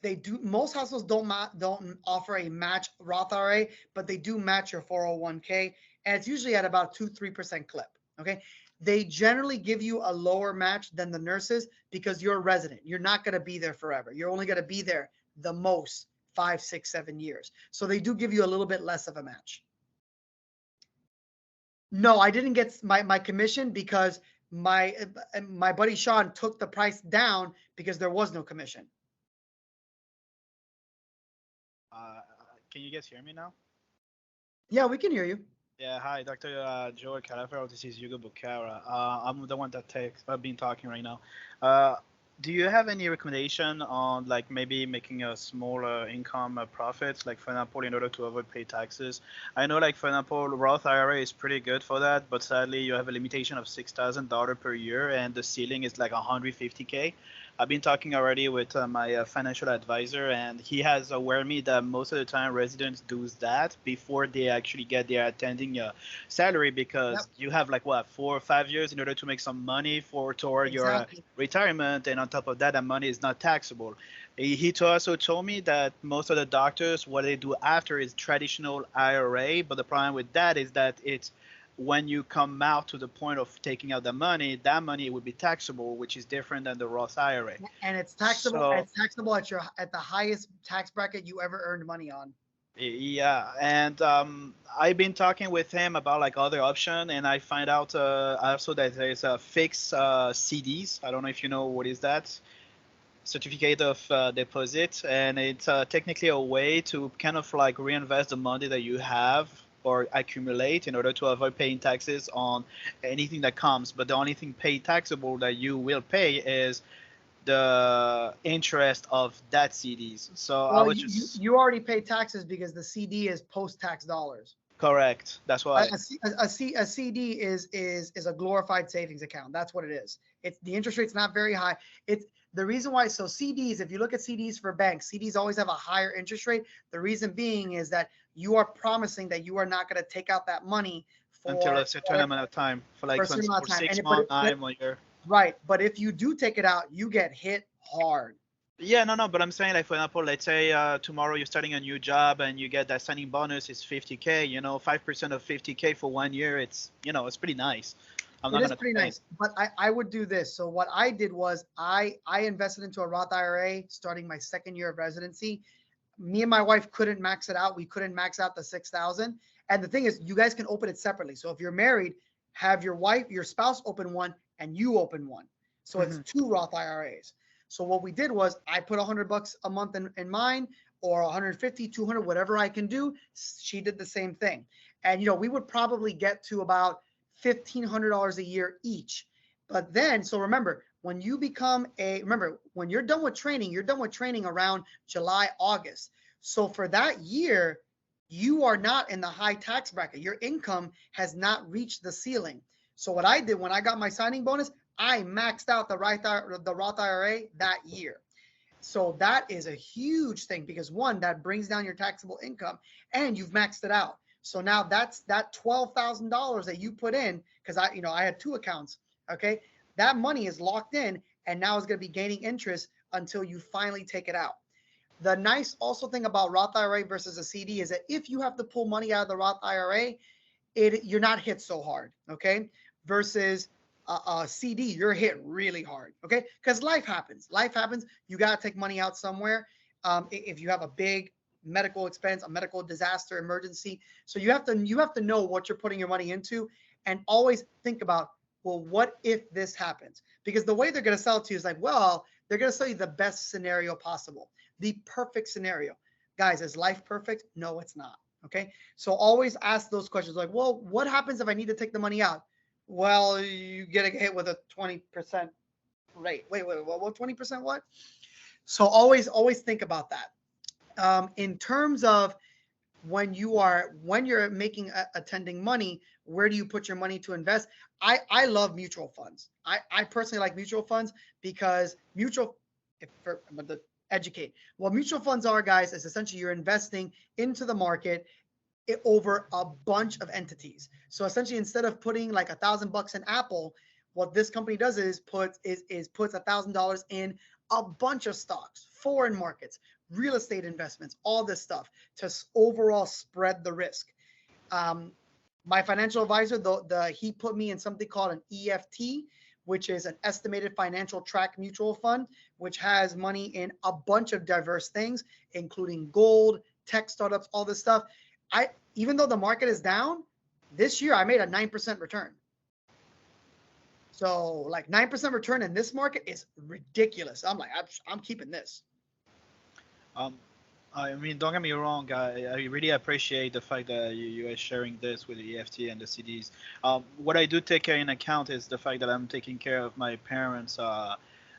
They do. Most hospitals don't offer a match Roth IRA, but they do match your 401k, and it's usually at about 2-3% clip. Okay. They generally give you a lower match than the nurses because you're a resident. You're not going to be there forever. You're only going to be there the most 5, 6, 7 years. So they do give you a little bit less of a match. No, I didn't get my commission because my buddy Sean took the price down because there was no commission. Can you guys hear me now? Yeah, we can hear you. Yeah, hi, Dr. Joel Calafell. This is Hugo Bucara. I'm the one that I've been talking right now. Do you have any recommendation on like maybe making a smaller income profits, like for example, in order to avoid pay taxes? I know, like for example, Roth IRA is pretty good for that, but sadly you have a limitation of $6,000 per year, and the ceiling is like 150K. I've been talking already with my financial advisor, and he has aware me that most of the time residents do that before they actually get their attending salary, because you have like what 4 or 5 years in order to make some money toward your retirement, and on top of that, that money is not taxable. He also told me that most of the doctors, what they do after is traditional IRA, but the problem with that is that it's when you come out to the point of taking out the money, that money would be taxable, which is different than the Roth IRA. And it's taxable. So, it's taxable at the highest tax bracket you ever earned money on. Yeah, and I've been talking with him about like other option, and I find out also that there's a fixed CDs. I don't know if you know what is that. Certificate of deposit, and it's technically a way to kind of like reinvest the money that you have or accumulate in order to avoid paying taxes on anything that comes. But the only thing paid taxable that you will pay is the interest of that CDs. So well, I was you already pay taxes because the CD is post-tax dollars. Correct. That's why a CD is a glorified savings account. That's what it is. It's the interest rate's not very high. It's the reason why. So CDs, if you look at CDs for banks, CDs always have a higher interest rate. The reason being is that you are promising that you are not going to take out that money until a certain amount of time, for like 6 months, 9 years. Right, but if you do take it out, you get hit hard. Yeah, no, but I'm saying, like, for example, let's say tomorrow you're starting a new job and you get that signing bonus is 50K, 5% of 50K for 1 year. It's, it's pretty nice. It is pretty nice, but I would do this. So what I did was I invested into a Roth IRA starting my 2nd year of residency. Me and my wife couldn't max it out. We couldn't max out the 6,000. And the thing is, you guys can open it separately. So if you're married, have your spouse open one and you open one. So it's 2 Roth IRAs. So what we did was I put $100 a month in mine, or 150, 200, whatever I can do. She did the same thing. And, we would probably get to about $1,500 a year each. But then, so remember, when you're done with training, you're done with training around July, August. So for that year, you are not in the high tax bracket. Your income has not reached the ceiling. So what I did when I got my signing bonus, I maxed out the Roth IRA that year. So that is a huge thing because one, that brings down your taxable income and you've maxed it out. So now that's that $12,000 that you put in, because I had two accounts. Okay. That money is locked in and now it's going to be gaining interest until you finally take it out. The nice also thing about Roth IRA versus a CD is that if you have to pull money out of the Roth IRA, you're not hit so hard, okay? Versus a CD, you're hit really hard, okay? Because life happens. Life happens. You got to take money out somewhere. If you have a big medical expense, a medical disaster, emergency, so you have to know what you're putting your money into, and always think about, well, what if this happens? Because the way they're going to sell it to you is like, well, they're going to sell you the best scenario possible, the perfect scenario. Guys, is life perfect? No, it's not. Okay. So always ask those questions like, well, what happens if I need to take the money out? Well, you get hit with a 20% rate. Wait, what 20% what? So always think about that. In terms of when you're making attending money, where do you put your money to invest? I love mutual funds. I personally like mutual funds because but the educate. What mutual funds are, guys, is essentially you're investing into the market over a bunch of entities. So essentially, instead of putting like $1,000 in Apple, what this company does is puts $1,000 in a bunch of stocks, foreign markets, real estate investments, all this stuff to overall spread the risk. My financial advisor, he put me in something called an EFT, which is an estimated financial track mutual fund, which has money in a bunch of diverse things, including gold, tech startups, all this stuff. Even though the market is down, this year I made a 9% return. So like 9% return in this market is ridiculous. I'm like, I'm keeping this. I mean, don't get me wrong. I really appreciate the fact that you are sharing this with the EFT and the CDs. What I do take care in account is the fact that I'm taking care of my parents'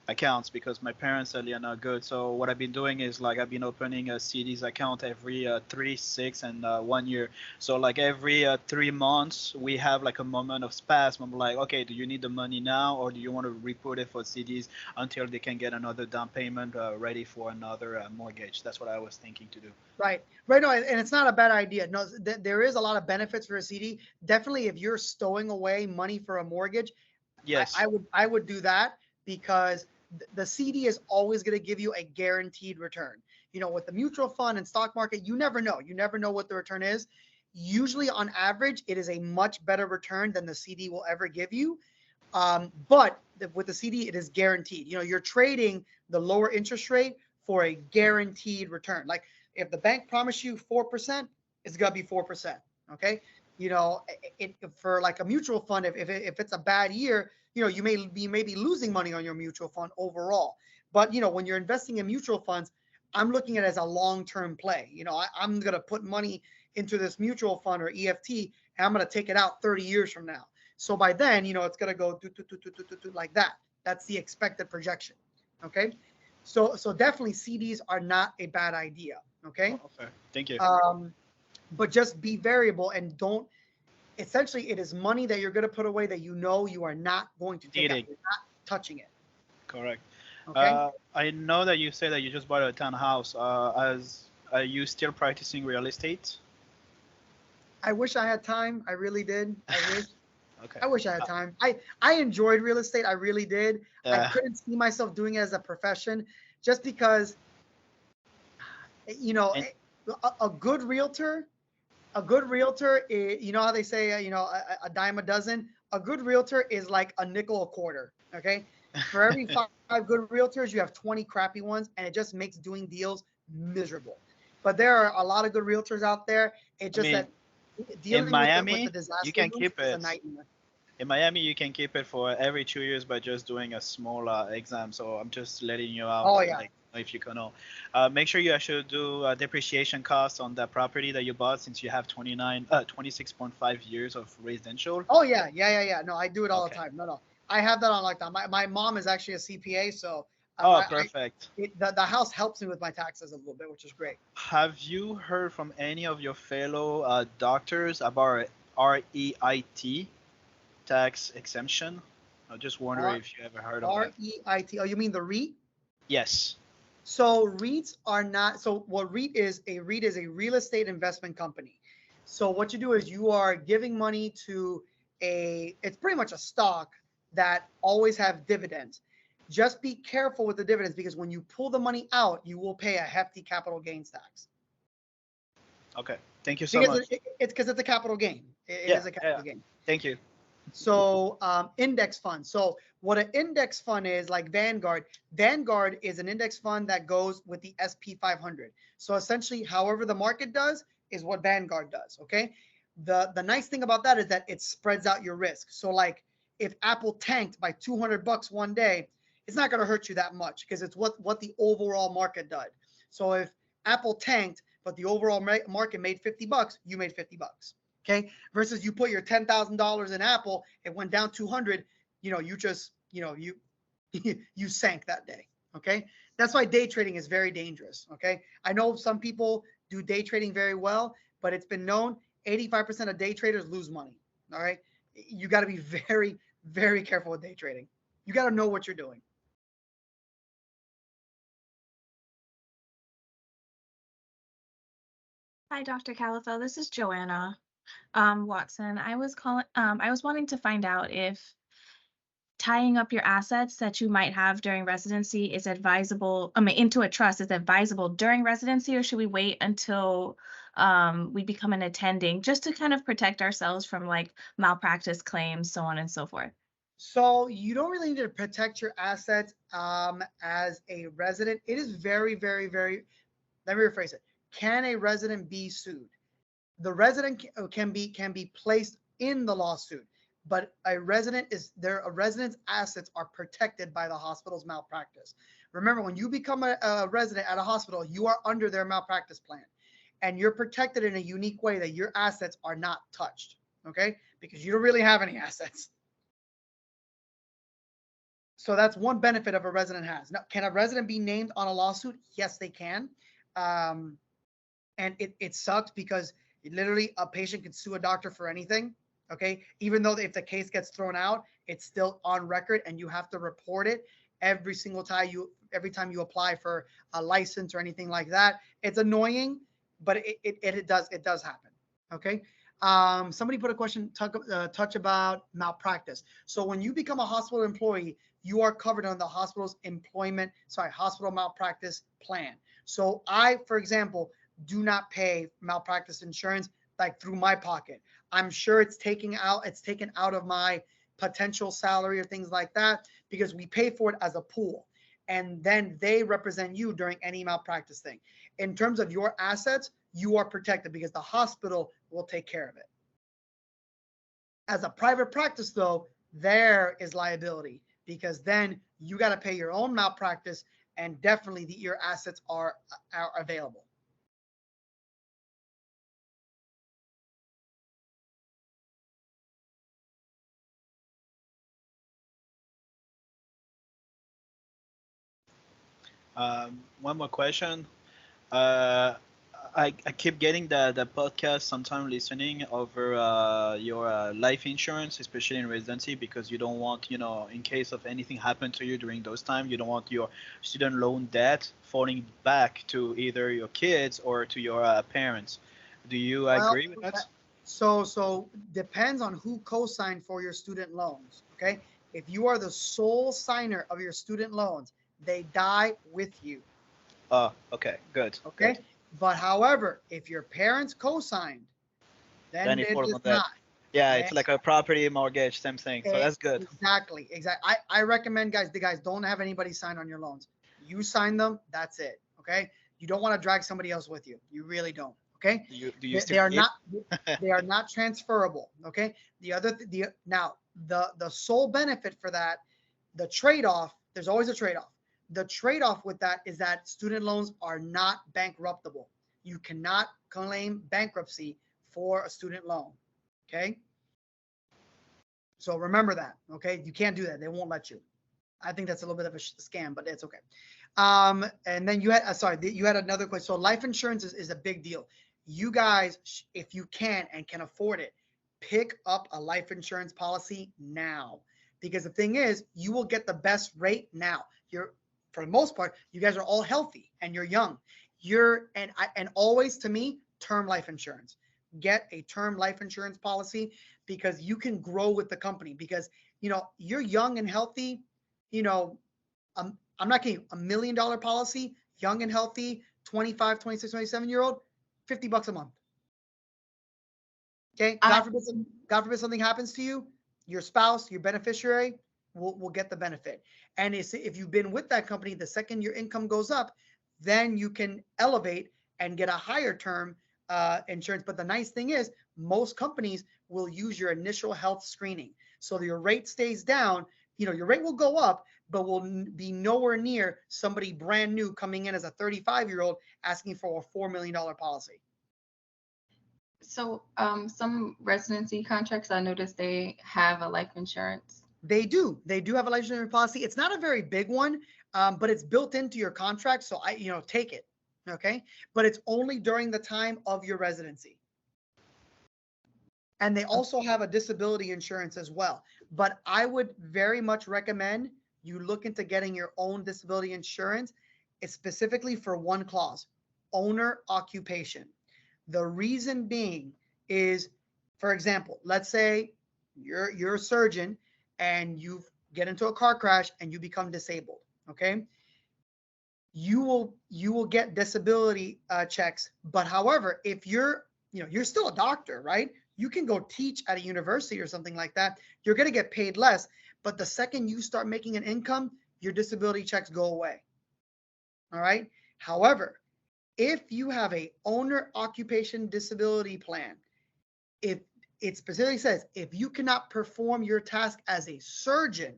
accounts because my parents are not good. So what I've been doing is like I've been opening a CDs account every 3, 6, and 1 year. So like every 3 months we have like a moment of spasm. I'm like, okay, do you need the money now or do you want to reput it for CDs until they can get another down payment ready for another mortgage? That's what I was thinking to do. Right. No, and it's not a bad idea. No, there is a lot of benefits for a CD. Definitely, if you're stowing away money for a mortgage, Yes. I would do that because the CD is always going to give you a guaranteed return. With the mutual fund and stock market, you never know. You never know what the return is. Usually, on average, it is a much better return than the CD will ever give you. But with the CD, it is guaranteed. You're trading the lower interest rate for a guaranteed return. Like if the bank promised you 4%, it's gonna be 4%. Okay. For like a mutual fund, if it's a bad year, you may be losing money on your mutual fund overall. But when you're investing in mutual funds, I'm looking at it as a long-term play. I'm gonna put money into this mutual fund or EFT, and I'm gonna take it out 30 years from now. So by then, it's gonna go like that. That's the expected projection. Okay. So definitely CDs are not a bad idea. Okay. Okay. Thank you. But just be variable and don't. Essentially, it is money that you're going to put away that you are not going to take out. You're not touching it. Correct. Okay. I know that you say that you just bought a townhouse. Are you still practicing real estate? I wish I had time. I really did. I wish. Okay. I wish I had time. I enjoyed real estate. I really did. I couldn't see myself doing it as a profession just because, a good realtor, how they say, a dime a dozen. A good realtor is like a nickel a quarter. Okay. For every five good realtors, you have 20 crappy ones, and it just makes doing deals miserable. But there are a lot of good realtors out there. It just that dealing in Miami, with the disaster you can keep is a it. nightmare. In Miami, you can keep it for every 2 years by just doing a small exam. So I'm just letting you out, Oh yeah. like if you can know. Make sure you actually do depreciation costs on that property that you bought since you have 26.5 years of residential. Oh yeah, yeah. No, I do it all the Okay. time. No, I have that on lockdown. My mom is actually a CPA, so Oh, I perfect. the house helps me with my taxes a little bit, which is great. Have you heard from any of your fellow doctors about REIT tax exemption? I just wonder R if you ever heard of that. REIT. Oh, you mean the REIT? Yes. So REITs are not. So what REIT is? A REIT is a real estate investment company. So what you do is you are giving money to a. It's pretty much a stock that always have dividends. Just be careful with the dividends because when you pull the money out, you will pay a hefty capital gains tax. Okay. Thank you so Because much. it's because it's a capital gain. It Yeah. is a Yeah. capital gain. Thank you. So index fund. So what an index fund is, like Vanguard. Vanguard is an index fund that goes with the SP 500. So essentially, however the market does is what Vanguard does. Okay. The nice thing about that is that it spreads out your risk. So like if Apple tanked by 200 bucks one day, it's not going to hurt you that much because it's what the overall market did. So if Apple tanked but the overall market made 50 bucks, you made 50 bucks. Okay, versus you put your $10,000 in Apple, it went down 200. You just you sank that day. Okay, that's why day trading is very dangerous. Okay, I know some people do day trading very well, but it's been known 85% of day traders lose money. All right, you got to be very very careful with day trading. You got to know what you're doing. Hi, Dr. Calafell. This is Joanna Watson. I was wanting to find out if tying up your assets that you might have during residency is advisable, into a trust is advisable during residency, or should we wait until we become an attending just to kind of protect ourselves from like malpractice claims, so on and so forth? So you don't really need to protect your assets as a resident. It is very, very, very. Let me rephrase it. Can a resident be sued? The resident can be placed in the lawsuit, but a resident's assets are protected by the hospital's malpractice. Remember, when you become a resident at a hospital, you are under their malpractice plan, and you're protected in a unique way that your assets are not touched. Okay, because you don't really have any assets. So that's one benefit of a resident has. Now, can a resident be named on a lawsuit? Yes, they can. Um, and it sucks because literally a patient can sue a doctor for anything. Okay, even though if the case gets thrown out, it's still on record and you have to report it every time you apply for a license or anything like that. It's annoying, but it does happen. Okay. Somebody put a question touch about malpractice. So when you become a hospital employee, you are covered under the hospital malpractice plan. So I, for example, do not pay malpractice insurance like through my pocket. I'm sure it's taken out of my potential salary or things like that because we pay for it as a pool. And then they represent you during any malpractice thing. In terms of your assets, you are protected because the hospital will take care of it. As a private practice, though, there is liability because then you got to pay your own malpractice and definitely your assets are available. One more question. Uh, I keep getting the podcast sometime listening over your life insurance, especially in residency, because you don't want, in case of anything happen to you during those times, you don't want your student loan debt falling back to either your kids or to your parents. Do you Well, agree with that? so depends on who co-signed for your student loans. Okay, if you are the sole signer of your student loans, they die with you. Oh, okay, good, good. Okay, but however, if your parents co-signed, Then then it it falls is on that. not. Yeah, Eh, it's like a property mortgage, same thing. So that's good. Exactly. I recommend the guys don't have anybody sign on your loans. You sign them, that's it. Okay, you don't want to drag somebody else with you. You really don't. Okay. Do you They still are keep? not transferable. Okay. The sole benefit for that, the trade-off, there's always a trade-off. The trade-off with that is that student loans are not bankruptable. You cannot claim bankruptcy for a student loan. Okay. So remember that. Okay. You can't do that. They won't let you. I think that's a little bit of a scam, but it's okay. And then you had, you had another question. So life insurance is a big deal. You guys, if you can and can afford it, pick up a life insurance policy now, because the thing is, you will get the best rate now. For the most part, you guys are all healthy and you're young. And always, to me, term life insurance. Get a term life insurance policy, because you can grow with the company, because you're young and healthy. I'm not kidding you, $1 million policy, young and healthy, 25, 26, 27-year-old, $50 a month. Okay. God forbid something happens to you, your spouse, your beneficiary will get the benefit. And if you've been with that company, the second your income goes up, then you can elevate and get a higher term insurance. But the nice thing is, most companies will use your initial health screening. So your rate stays down. Your rate will go up, but will be nowhere near somebody brand new coming in as a 35-year-old asking for a $4 million policy. So some residency contracts, I noticed they have a life insurance. They do have a life insurance policy. It's not a very big one, but it's built into your contract. So take it. Okay. But it's only during the time of your residency. And they also have a disability insurance as well. But I would very much recommend you look into getting your own disability insurance. It's specifically for one clause, owner occupation. The reason being is, for example, let's say you're a surgeon and you get into a car crash and you become disabled. Okay. You will get disability checks. But however, if you're still a doctor, right? You can go teach at a university or something like that. You're going to get paid less. But the second you start making an income, your disability checks go away. All right. However, if you have a owner occupation disability plan, if it specifically says, if you cannot perform your task as a surgeon,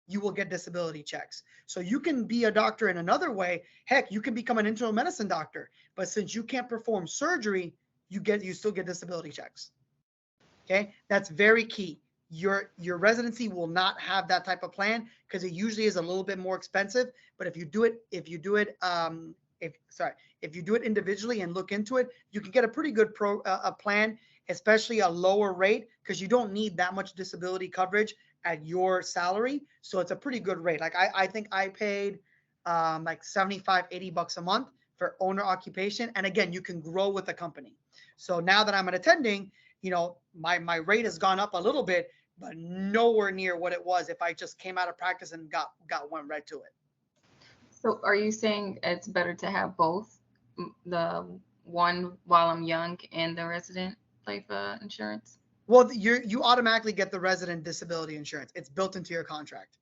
you will get disability checks. So you can be a doctor in another way. Heck, you can become an internal medicine doctor, but since you can't perform surgery, you still get disability checks. Okay, that's very key. Your residency will not have that type of plan, because it usually is a little bit more expensive. But if you do it individually and look into it, you can get a pretty good plan, especially a lower rate, because you don't need that much disability coverage at your salary. So it's a pretty good rate. Like I think I paid like $75, $80 a month for owner occupation. And again, you can grow with the company. So now that I'm an attending, my rate has gone up a little bit, but nowhere near what it was if I just came out of practice and went right to it. So are you saying it's better to have both, the one while I'm young and the resident life insurance? Well, you automatically get the resident disability insurance. It's built into your contract.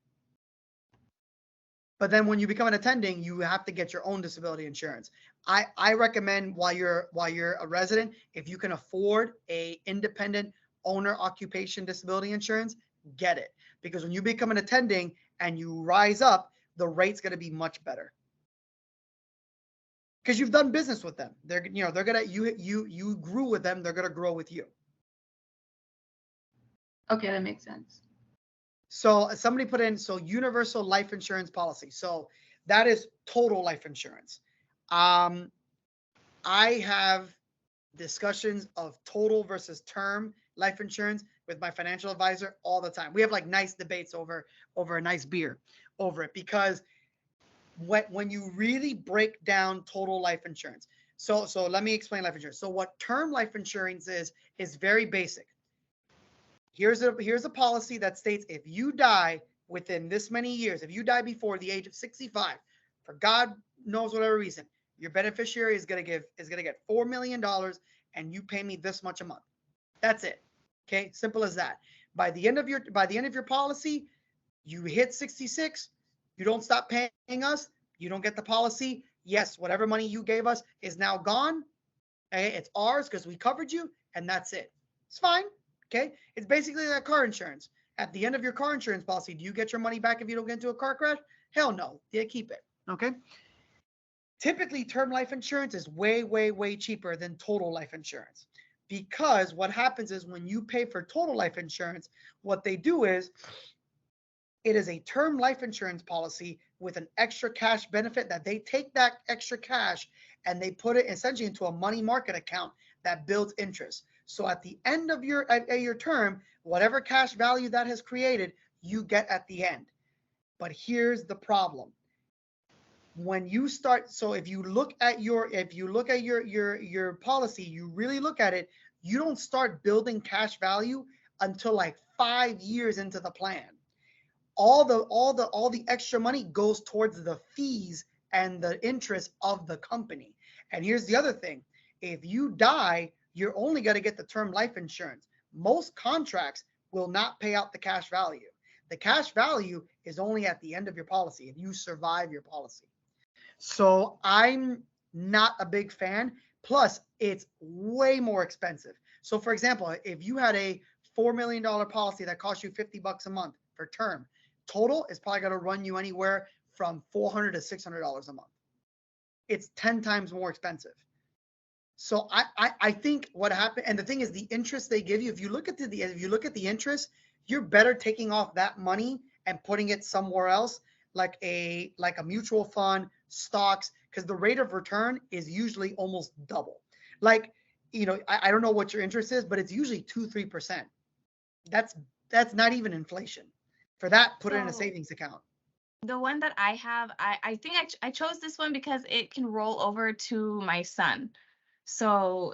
But then when you become an attending, you have to get your own disability insurance. I recommend while you're a resident, if you can afford a independent owner occupation disability insurance, get it. Because when you become an attending and you rise up, the rate's going to be much better. Because you've done business with them. They're gonna you grew with them, they're gonna grow with you. Okay, that makes sense. So somebody put in, so universal life insurance policy. So that is total life insurance. I have discussions of total versus term life insurance with my financial advisor all the time. We have like nice debates over a nice beer over it, because when you really break down total life insurance. So let me explain life insurance. So what term life insurance is very basic. Here's a policy that states, if you die within this many years, if you die before the age of 65, for God knows whatever reason, your beneficiary is gonna get $4 million, and you pay me this much a month. That's it. Okay, simple as that. By the end of your policy, you hit 66, you don't stop paying us, you don't get the policy. Yes, whatever money you gave us is now gone. Okay, it's ours because we covered you, and that's it. It's fine. Okay, it's basically like car insurance. At the end of your car insurance policy, do you get your money back if you don't get into a car crash? Hell no. They keep it. Okay. Typically, term life insurance is way, way, way cheaper than total life insurance, because what happens is when you pay for total life insurance, what they do is it is a term life insurance policy with an extra cash benefit that they take that extra cash and they put it essentially into a money market account that builds interest. So at the end of your term, whatever cash value that has created, you get at the end. But here's the problem. When you start, so if you look at your policy, you really look at it, you don't start building cash value until like 5 years into the plan. All the extra money goes towards the fees and the interest of the company. And here's the other thing. If you die, you're only going to get the term life insurance. Most contracts will not pay out the cash value. The cash value is only at the end of your policy if you survive your policy. So I'm not a big fan. Plus, it's way more expensive. So for example, if you had a $4 million policy that cost you $50 a month for term, total is probably going to run you anywhere from $400 to $600 a month. It's 10 times more expensive. So I think what happened, and the thing is, the interest they give you, if you look at the interest, you're better taking off that money and putting it somewhere else, like a mutual fund, stocks, because the rate of return is usually almost double. Like, I don't know what your interest is, but it's usually 2-3%. That's not even inflation. For that, put it in a savings account. The one that I have, I think I chose this one because it can roll over to my son. So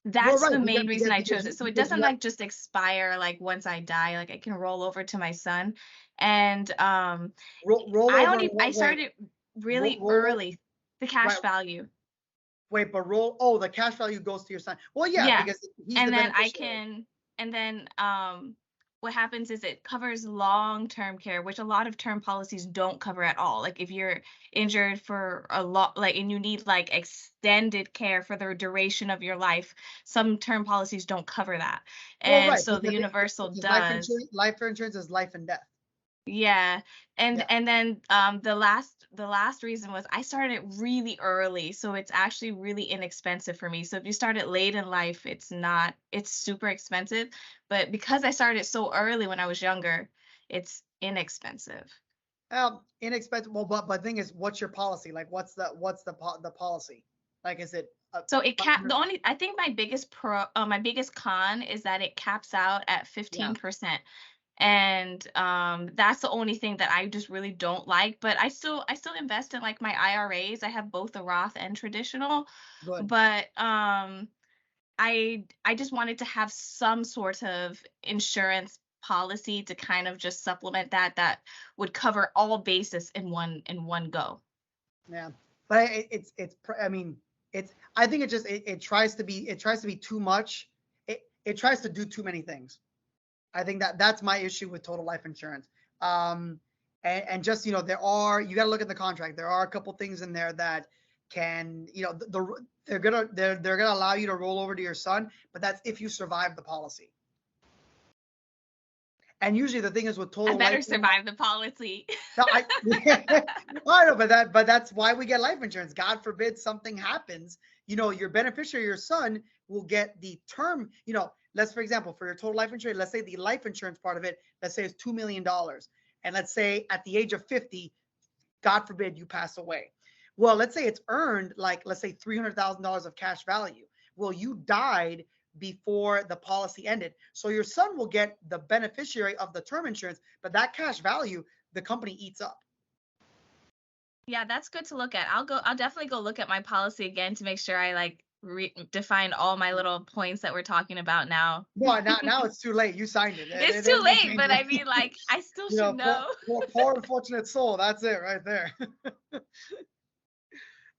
that's the main reason I chose it. So it doesn't like just expire like once I die. Like it can roll over to my son. And I started really early. The cash value. Wait, but the cash value goes to your son. Well, yeah. Because he's and the then beneficiary. What happens is it covers long-term care, which a lot of term policies don't cover at all. Like if you're injured for a lot, like, and you need like extended care for the duration of your life, some term policies don't cover that. And so the universal does. Life insurance is life and death. Yeah. And then the last reason was I started really early, so it's actually really inexpensive for me. So if you start it late in life, it's super expensive, but because I started so early when I was younger, it's inexpensive. Inexpensive. Well, but the thing is, what's your policy? Like, what's the policy? Like, is it? So it I think my biggest con is that it caps out at 15%. And that's the only thing that I just really don't like. But I still invest in like my IRAs. I have both the Roth and traditional. Good. But I just wanted to have some sort of insurance policy to kind of just supplement that would cover all bases in one go. Yeah, but I think it tries to be too much. It tries to do too many things. I think that's my issue with total life insurance. And just, you got to look at the contract. There are a couple things in there that can, they're going to allow you to roll over to your son, but that's if you survive the policy. And usually the thing is with total life. I better survive the policy. No, I know, but that's why we get life insurance. God forbid something happens, your beneficiary, your son, will get the term, for example, for your total life insurance, let's say the life insurance part of it, let's say it's $2 million. And let's say at the age of 50, God forbid you pass away. Well, let's say it's earned let's say $300,000 of cash value. Well, you died before the policy ended. So your son will get the beneficiary of the term insurance, but that cash value, the company eats up. Yeah, that's good to look at. I'll definitely go look at my policy again to make sure I define all my little points that we're talking about now. Well, now it's too late. You signed it. It's too late, but I mean, I still should know. Poor unfortunate soul. That's it right there.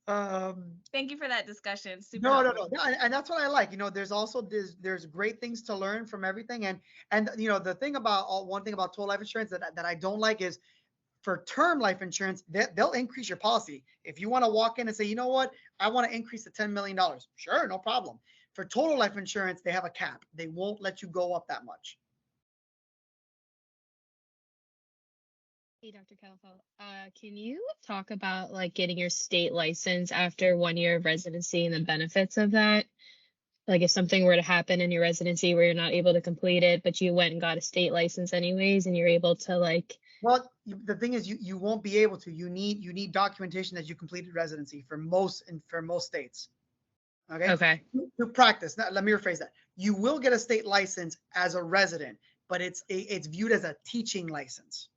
Thank you for that discussion. Super no, and that's what I like. There's great things to learn from everything, and one thing about total life insurance that I don't like is For term life insurance, they'll increase your policy. If you want to walk in and say, you know what, I want to increase to $10 million. Sure, no problem. For total life insurance, they have a cap. They won't let you go up that much. Hey, Dr. Calafell, can you talk about like getting your state license after 1 year of residency and the benefits of that? Like if something were to happen in your residency where you're not able to complete it, but you went and got a state license anyways, and you're able to like. Well, the thing is, you won't be able to. You need documentation that you completed residency for most states. Okay. Okay. To practice. Now, let me rephrase that. You will get a state license as a resident, but it's viewed as a teaching license.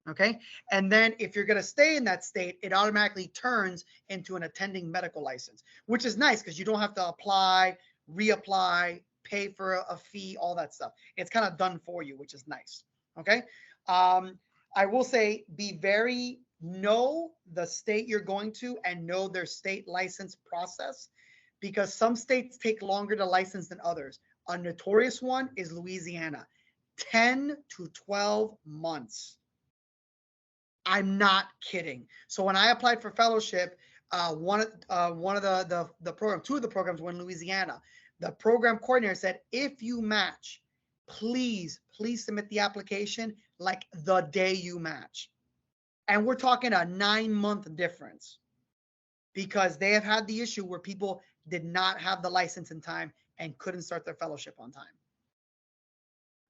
Okay. And then if you're going to stay in that state, it automatically turns into an attending medical license, which is nice because you don't have to apply, reapply, pay for a fee, all that stuff. It's kind of done for you, which is nice. Okay. I will say know the state you're going to and know their state license process, because some states take longer to license than others. A notorious one is Louisiana, 10 to 12 months. I'm not kidding. So when I applied for fellowship, one of the program, two of the programs were in Louisiana. The program coordinator said, if you match, please submit the application like the day you match. And we're talking a 9-month difference, because they have had the issue where people did not have the license in time and couldn't start their fellowship on time.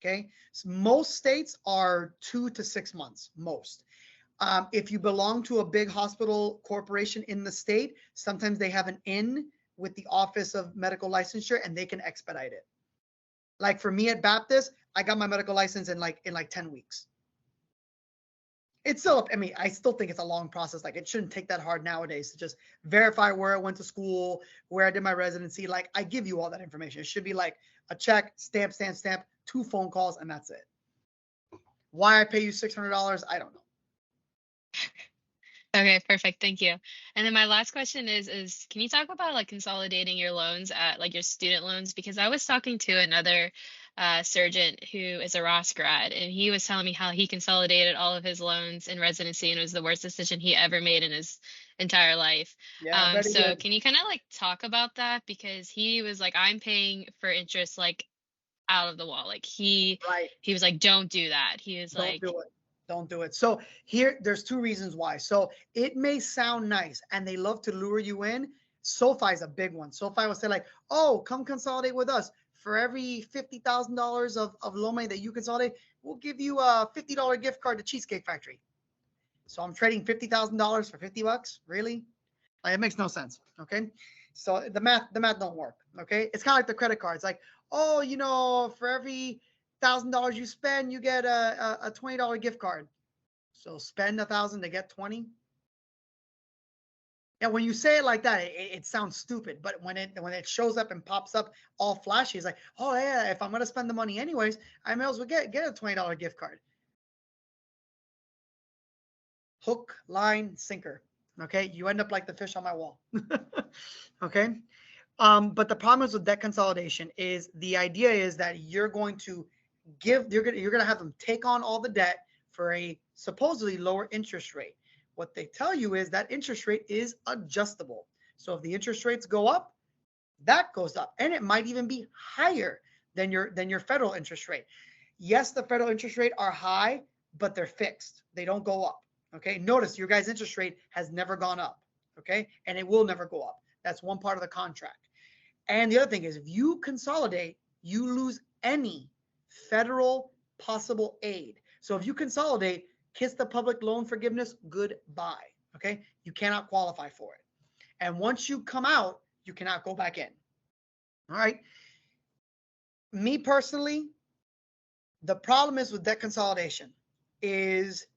Okay. So most states are 2 to 6 months, most. If you belong to a big hospital corporation in the state, sometimes they have an in with the Office of Medical Licensure and they can expedite it. Like for me at Baptist, I got my medical license in like 10 weeks. It's still, I mean, I still think it's a long process. Like it shouldn't take that hard nowadays to just verify where I went to school, where I did my residency. Like I give you all that information. It should be like a check, stamp, 2 phone calls, and that's it. Why I pay you $600, I don't know. Okay, perfect. Thank you. And then my last question is can you talk about like consolidating your loans at like your student loans? Because I was talking to another surgeon who is a Ross grad, and he was telling me how he consolidated all of his loans in residency, and it was the worst decision he ever made in his entire life. Yeah. So good. can you kind of like talk about that? Because he was like, I'm paying for interest like out of the wall. Like he was like, don't do that. He was like, Don't do it. So here, there's 2 reasons why. So it may sound nice and they love to lure you in. SoFi is a big one. SoFi will say like, oh, come consolidate with us. For every $50,000 of loan money that you consolidate, we'll give you a $50 gift card to Cheesecake Factory. So I'm trading $50,000 for $50. Really? Like, it makes no sense. Okay. So the math don't work. Okay. It's kind of like the credit cards. Like, oh, you know, for every $1,000 you spend, you get a $20 gift card. So spend 1,000 to get 20. Yeah, when you say it like that, it sounds stupid. But when it shows up and pops up all flashy, it's like, oh yeah, if I'm gonna spend the money anyways, I may as well get a $20 gift card. Hook, line, sinker. Okay, you end up like the fish on my wall. Okay. But the problem is with debt consolidation is the idea is that you're going to you're going to have them take on all the debt for a supposedly lower interest rate. What they tell you is that interest rate is adjustable. So if the interest rates go up, that goes up, and it might even be higher than your federal interest rate. Yes, the federal interest rate are high, but they're fixed. They don't go up. Okay. Notice your guys' interest rate has never gone up. Okay. And it will never go up. That's one part of the contract. And the other thing is, if you consolidate, you lose any federal possible aid. So if you consolidate, kiss the public loan forgiveness, goodbye. Okay. You cannot qualify for it. And once you come out, you cannot go back in. All right. Me personally, the problem is with debt consolidation is,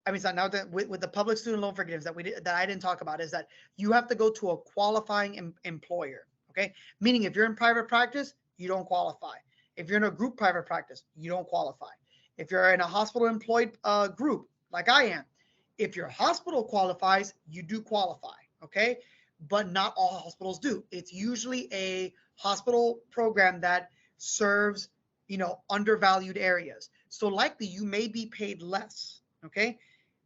I mean, now that with the public student loan forgiveness that I didn't talk about, is that you have to go to a qualifying employer. Okay. Meaning if you're in private practice, you don't qualify. If you're in a group private practice, you don't qualify. If you're in a hospital employed group like I am, if your hospital qualifies, you do qualify. Okay. But not all hospitals do. It's usually a hospital program that serves, undervalued areas. So likely you may be paid less. Okay.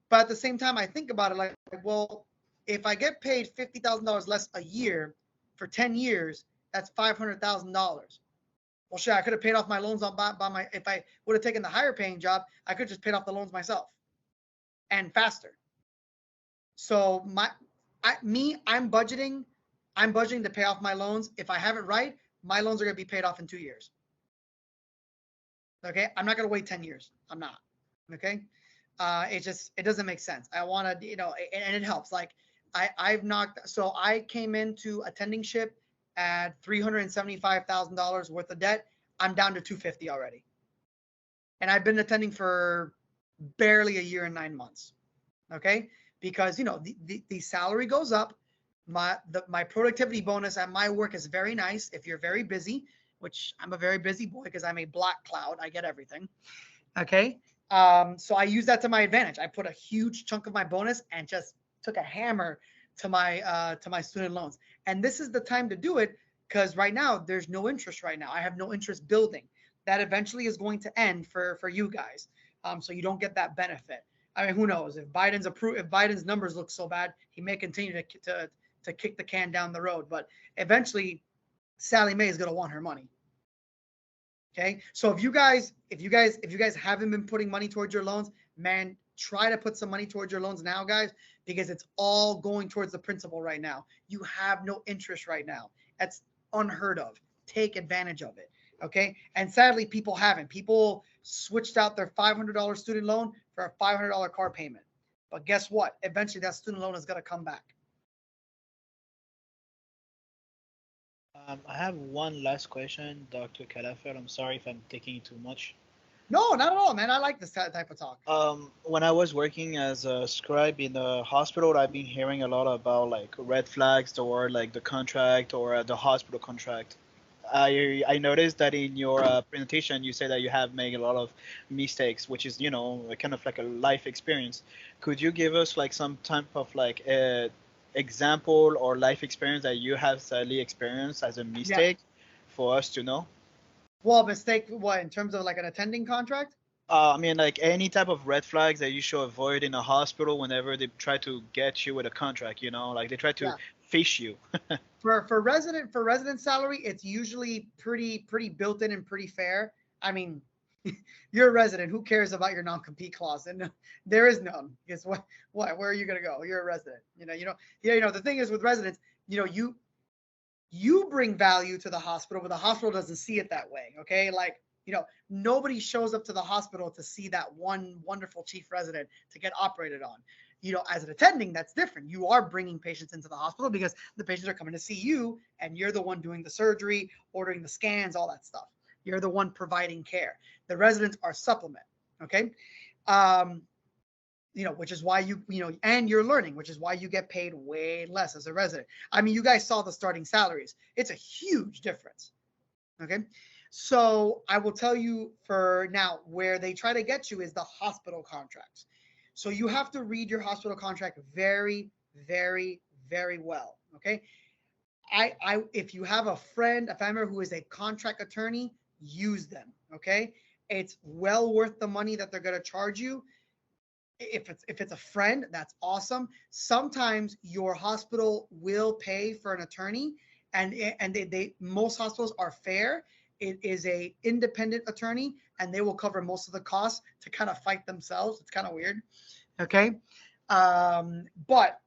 But at the same time, I think about it like, well, if I get paid $50,000 less a year for 10 years, that's $500,000. Well, shit, I could have paid off my loans by my, if I would have taken the higher paying job, I could have just paid off the loans myself and faster. So I'm budgeting to pay off my loans. If I have it right, my loans are going to be paid off in 2 years. Okay. I'm not going to wait 10 years. I'm not. Okay. It doesn't make sense. I want to, and it helps. Like so I came into attendingship at $375,000 worth of debt. I'm down to 250 already. And I've been attending for barely a year and 9 months. Okay. Because, the salary goes up. My productivity bonus at my work is very nice. If you're very busy, which I'm a very busy boy because I'm a black cloud, I get everything. Okay. So I use that to my advantage. I put a huge chunk of my bonus and just took a hammer to my student loans. And this is the time to do it because right now there's no interest right now. I have no interest building. That eventually is going to end for you guys. So you don't get that benefit. I mean, who knows if Biden's numbers look so bad, he may continue to kick the can down the road, but eventually Sally Mae is going to want her money. Okay. So if you guys haven't been putting money towards your loans, man, try to put some money towards your loans now, guys, because it's all going towards the principal right now. You have no interest right now. That's unheard of. Take advantage of it. Okay. And sadly, people haven't. People switched out their $500 student loan for a $500 car payment. But guess what? Eventually that student loan is going to come back. I have one last question, Dr. Calafell. I'm sorry if I'm taking too much. No, not at all, man. I like this type of talk. When I was working as a scribe in the hospital, I've been hearing a lot about like red flags toward like the contract or the hospital contract. I noticed that in your presentation you say that you have made a lot of mistakes, which is kind of like a life experience. Could you give us like some type of like example or life experience that you have sadly experienced as a mistake for us to know? Well, mistake what in terms of like an attending contract? I mean, like any type of red flags that you should avoid in a hospital whenever they try to get you with a contract, like they try to fish you. For resident salary, it's usually pretty built in and pretty fair. I mean, you're a resident. Who cares about your non-compete clause? And there is none. Guess what? Where are you gonna go? You're a resident. The thing is with residents, you bring value to the hospital, but the hospital doesn't see it that way. Okay, like nobody shows up to the hospital to see that one wonderful chief resident to get operated on. As an attending, that's different. You are bringing patients into the hospital because the patients are coming to see you, and you're the one doing the surgery, ordering the scans, all that stuff. You're the one providing care. The residents are supplement. Okay. Which is why and you're learning, which is why you get paid way less as a resident. I mean, you guys saw the starting salaries. It's a huge difference. Okay. So I will tell you for now, where they try to get you is the hospital contracts. So you have to read your hospital contract very, very, very well. Okay. If you have a friend, a family member who is a contract attorney, use them. Okay. It's well worth the money that they're going to charge you. If it's a friend, that's awesome. Sometimes your hospital will pay for an attorney, and most hospitals are fair. It is a independent attorney, and they will cover most of the costs to kind of fight themselves. It's kind of weird. Okay. But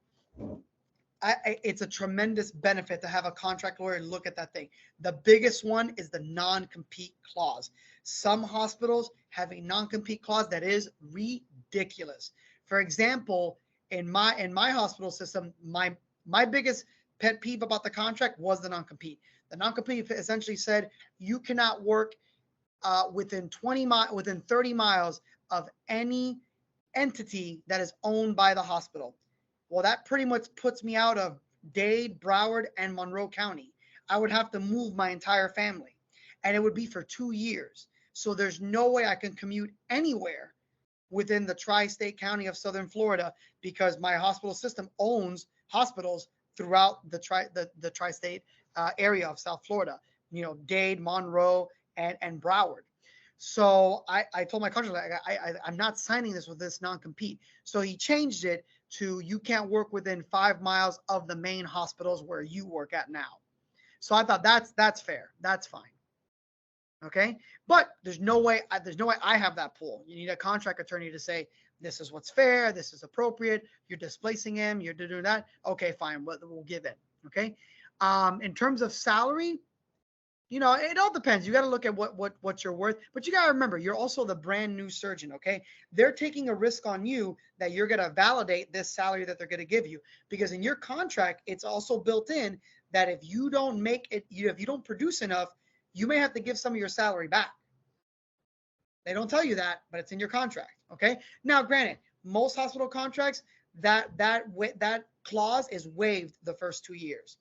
it's a tremendous benefit to have a contract lawyer look at that thing. The biggest one is the non-compete clause. Some hospitals have a non-compete clause that is ridiculous. For example, in my hospital system, my biggest pet peeve about the contract was the non-compete. The non-compete essentially said you cannot work within 30 miles of any entity that is owned by the hospital. Well, that pretty much puts me out of Dade, Broward, and Monroe County. I would have to move my entire family, and it would be for 2 years. So there's no way I can commute anywhere within the tri-state county of Southern Florida because my hospital system owns hospitals throughout the tri-state area of South Florida. Dade, Monroe, and Broward. So I told my contractor, I'm not signing this with this non-compete. So he changed it to you can't work within 5 miles of the main hospitals where you work at now. So I thought that's fair. That's fine. Okay. But there's no way I have that pull. You need a contract attorney to say, this is what's fair. This is appropriate. You're displacing him. You're doing that. Okay, fine. We'll give it. Okay. In terms of salary, it all depends. You got to look at what you're worth, but you got to remember, you're also the brand new surgeon. Okay. They're taking a risk on you that you're going to validate this salary that they're going to give you, because in your contract, it's also built in that if you don't make it, if you don't produce enough, you may have to give some of your salary back. They don't tell you that, but it's in your contract. Okay. Now, granted, most hospital contracts, that clause is waived the first 2 years.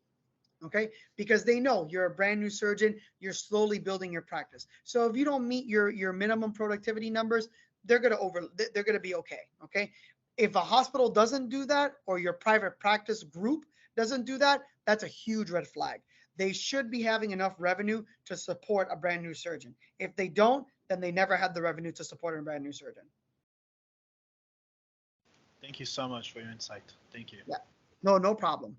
Okay, because they know you're a brand new surgeon, you're slowly building your practice. So if you don't meet your minimum productivity numbers, they're gonna be okay. Okay, if a hospital doesn't do that, or your private practice group doesn't do that, that's a huge red flag. They should be having enough revenue to support a brand new surgeon. If they don't, then they never had the revenue to support a brand new surgeon. Thank you so much for your insight. Thank you. Yeah, no problem.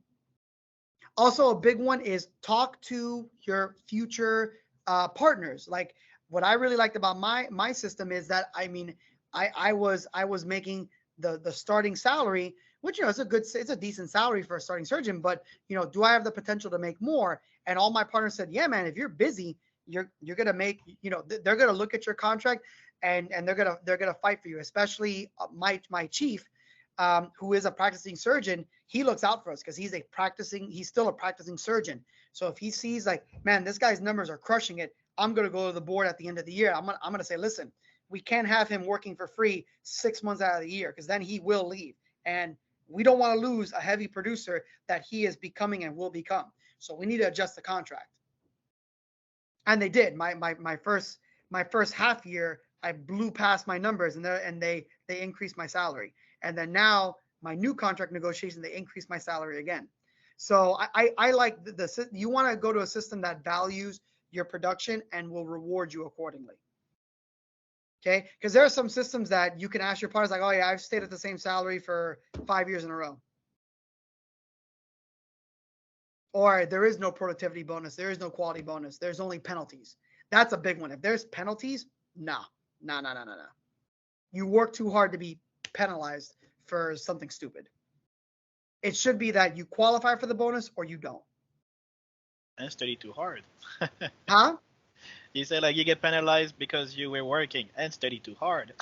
Also, a big one is talk to your future partners. Like, what I really liked about my system is that, I was making the starting salary, which it's a decent salary for a starting surgeon, but do I have the potential to make more? And all my partners said, yeah, man, if you're busy, you're gonna make, they're gonna look at your contract, and they're gonna fight for you. Especially my chief, who is a practicing surgeon, he looks out for us because he's still a practicing surgeon. So if he sees, like, man, this guy's numbers are crushing it, I'm going to go to the board at the end of the year. I'm going to say, listen, we can't have him working for free 6 months out of the year, because then he will leave. And we don't want to lose a heavy producer that he is becoming and will become. So we need to adjust the contract. And they did. My first half year, I blew past my numbers, and they increased my salary. And then now my new contract negotiation, they increased my salary again. So I like you want to go to a system that values your production and will reward you accordingly. Okay, because there are some systems that you can ask your partners, like, oh yeah, I've stayed at the same salary for 5 years in a row. Or there is no productivity bonus, there is no quality bonus, there's only penalties. That's a big one. If there's penalties, no. You work too hard to be penalized for something stupid. It should be that you qualify for the bonus or you don't. And study too hard. Huh? You say, like, you get penalized because you were working and study too hard.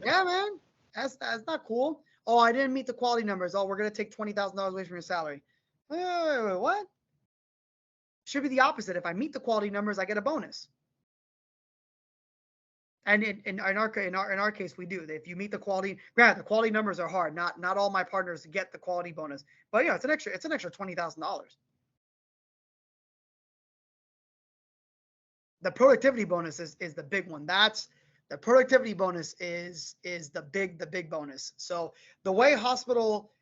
Yeah, man. That's not cool. Oh, I didn't meet the quality numbers. Oh, we're going to take $20,000 away from your salary. Wait, what? Should be the opposite. If I meet the quality numbers, I get a bonus. And in our case, we do. If you meet the quality, granted, the quality numbers are hard. Not all my partners get the quality bonus, but it's an extra $20,000. The productivity bonus is the big one. The productivity bonus is the big bonus. So the way hospital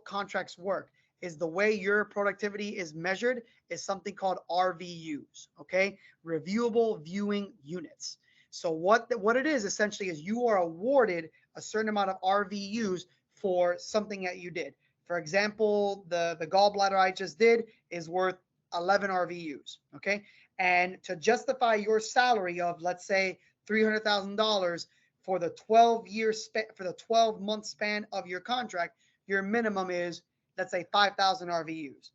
contracts work is the way your productivity is measured is something called RVUs, okay? Reviewable viewing units. So what it is essentially is you are awarded a certain amount of RVUs for something that you did. For example, the gallbladder I just did is worth 11 RVUs, okay? And to justify your salary of, let's say, $300,000 for the 12-month span of your contract, your minimum is, let's say, 5,000 RVUs.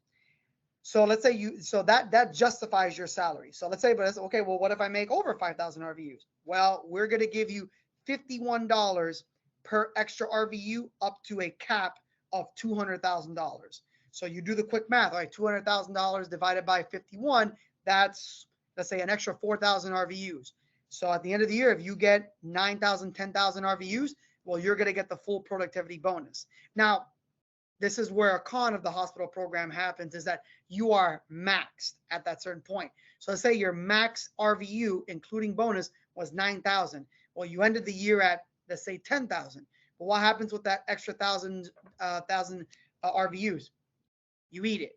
So let's say that justifies your salary. So let's say, but okay, well, what if I make over 5,000 RVUs? Well, we're going to give you $51 per extra RVU up to a cap of $200,000. So you do the quick math, all right? $200,000 divided by 51, that's, let's say, an extra 4,000 RVUs. So at the end of the year, if you get 9,000, 10,000 RVUs, well, you're going to get the full productivity bonus. Now, this is where a con of the hospital program happens, is that you are maxed at that certain point. So let's say your max RVU, including bonus, was 9,000. Well, you ended the year at, let's say, 10,000. But what happens with that extra 1,000 RVUs? You eat it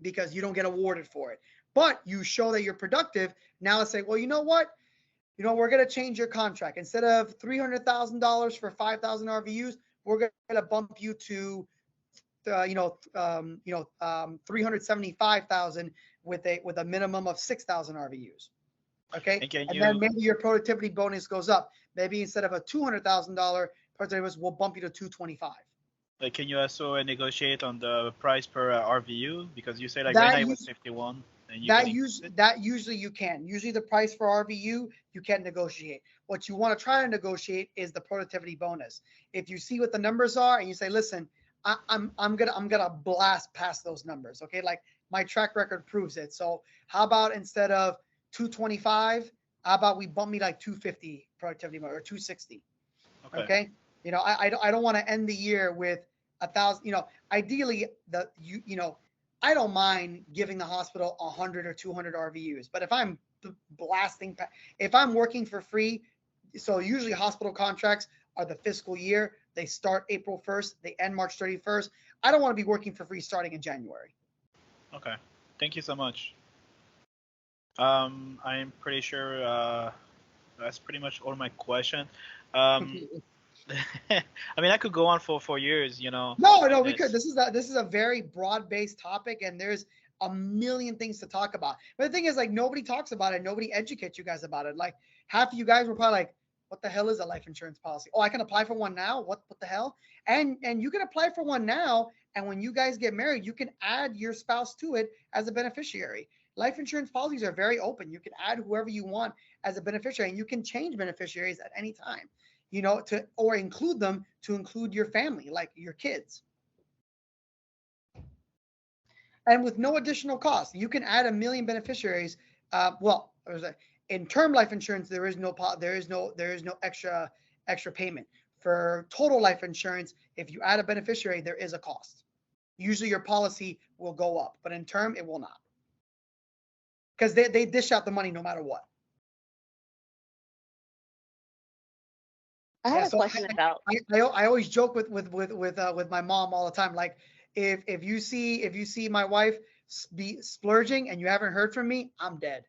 because you don't get awarded for it. but you show that you're productive. Now let's say, well, you know what? We're going to change your contract. Instead of $300,000 for 5,000 RVUs, we're going to bump you to, 375,000 with a minimum of 6,000 RVUs. Okay. And then maybe your productivity bonus goes up. Maybe instead of a $200,000 productivity bonus, we'll bump you to 225. Can you also negotiate on the price per RVU? Because you say like right now it was 51. That usually you can. Usually the price for RVU you can negotiate. What you want to try to negotiate is the productivity bonus. If you see what the numbers are and you say, listen, I'm gonna blast past those numbers. Okay, like my track record proves it. So how about instead of 225, how about we bump me like 250 productivity bonus or 260? Okay. I don't want to end the year with 1,000. Ideally I don't mind giving the hospital 100 or 200 RVUs, but if I'm working for free, so usually hospital contracts are the fiscal year. They start April 1st, they end March 31st. I don't want to be working for free starting in January. Okay, thank you so much. I'm pretty sure that's pretty much all my question. I mean, I could go on for years, No, we could. This is a very broad-based topic, and there's a million things to talk about. But the thing is, like, nobody talks about it. Nobody educates you guys about it. Like, half of you guys were probably like, what the hell is a life insurance policy? Oh, I can apply for one now? What the hell? And you can apply for one now, and when you guys get married, you can add your spouse to it as a beneficiary. Life insurance policies are very open. You can add whoever you want as a beneficiary, and you can change beneficiaries at any time. Or include them to include your family, like your kids. And with no additional cost, you can add 1 million beneficiaries. In term life insurance, there is no extra payment. For total life insurance, if you add a beneficiary, there is a cost. Usually your policy will go up, but in term, it will not. Because they dish out the money no matter what. I have a question about. I always joke with my mom all the time. Like, if you see my wife be splurging and you haven't heard from me, I'm dead.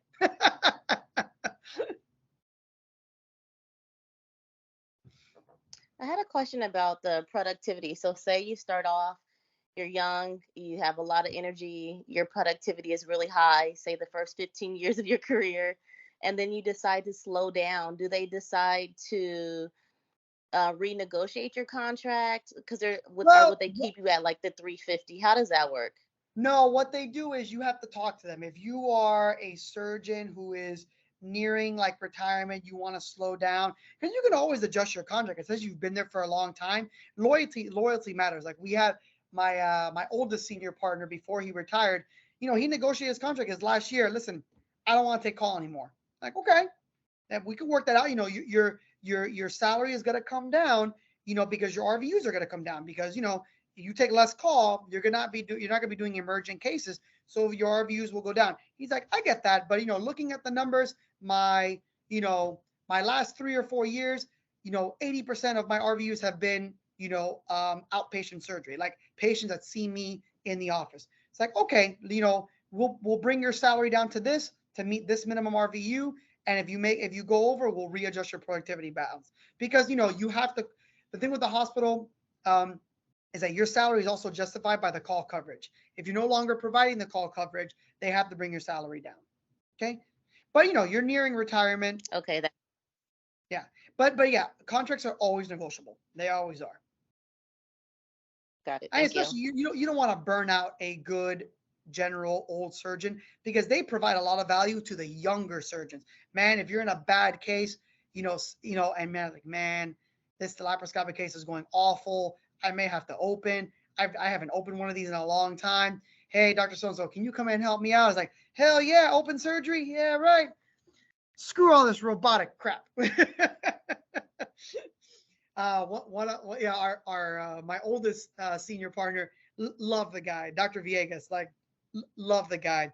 I had a question about the productivity. So say you start off, you're young, you have a lot of energy, your productivity is really high, say the first 15 years of your career, and then you decide to slow down. Do they decide to renegotiate your contract? Because would they keep you at like the 350? How does that work? No, what they do is you have to talk to them. If you are a surgeon who is nearing like retirement, you want to slow down, because you can always adjust your contract. It says you've been there for a long time. Loyalty matters. Like, we had my oldest senior partner before he retired. He negotiated his contract his last year. Listen, I don't want to take call anymore. Like, okay, and we can work that out. Your salary is going to come down, because your RVUs are going to come down, because you take less call, you're not going to be doing emergent cases, so your RVUs will go down. He's like, I get that, but looking at the numbers, my last 3 or 4 years, 80% of my RVUs have been outpatient surgery, like patients that see me in the office. It's like, okay, we'll bring your salary down to this to meet this minimum RVU. And if you go over, we'll readjust your productivity balance, because you have to. The thing with the hospital is that your salary is also justified by the call coverage. If you're no longer providing the call coverage, they have to bring your salary down. Okay, but you're nearing retirement. Okay. Yeah, but yeah, contracts are always negotiable. They always are. Got it. And especially you don't want to burn out a good general old surgeon, because they provide a lot of value to the younger surgeons. Man, if you're in a bad case, and man, this laparoscopic case is going awful, I may have to open. I haven't opened one of these in a long time. Hey, Dr. So-and-so, can you come in and help me out? I was like, hell yeah, open surgery? Yeah, right. Screw all this robotic crap. My oldest senior partner, love the guy, Dr. Villegas, like, love the guy.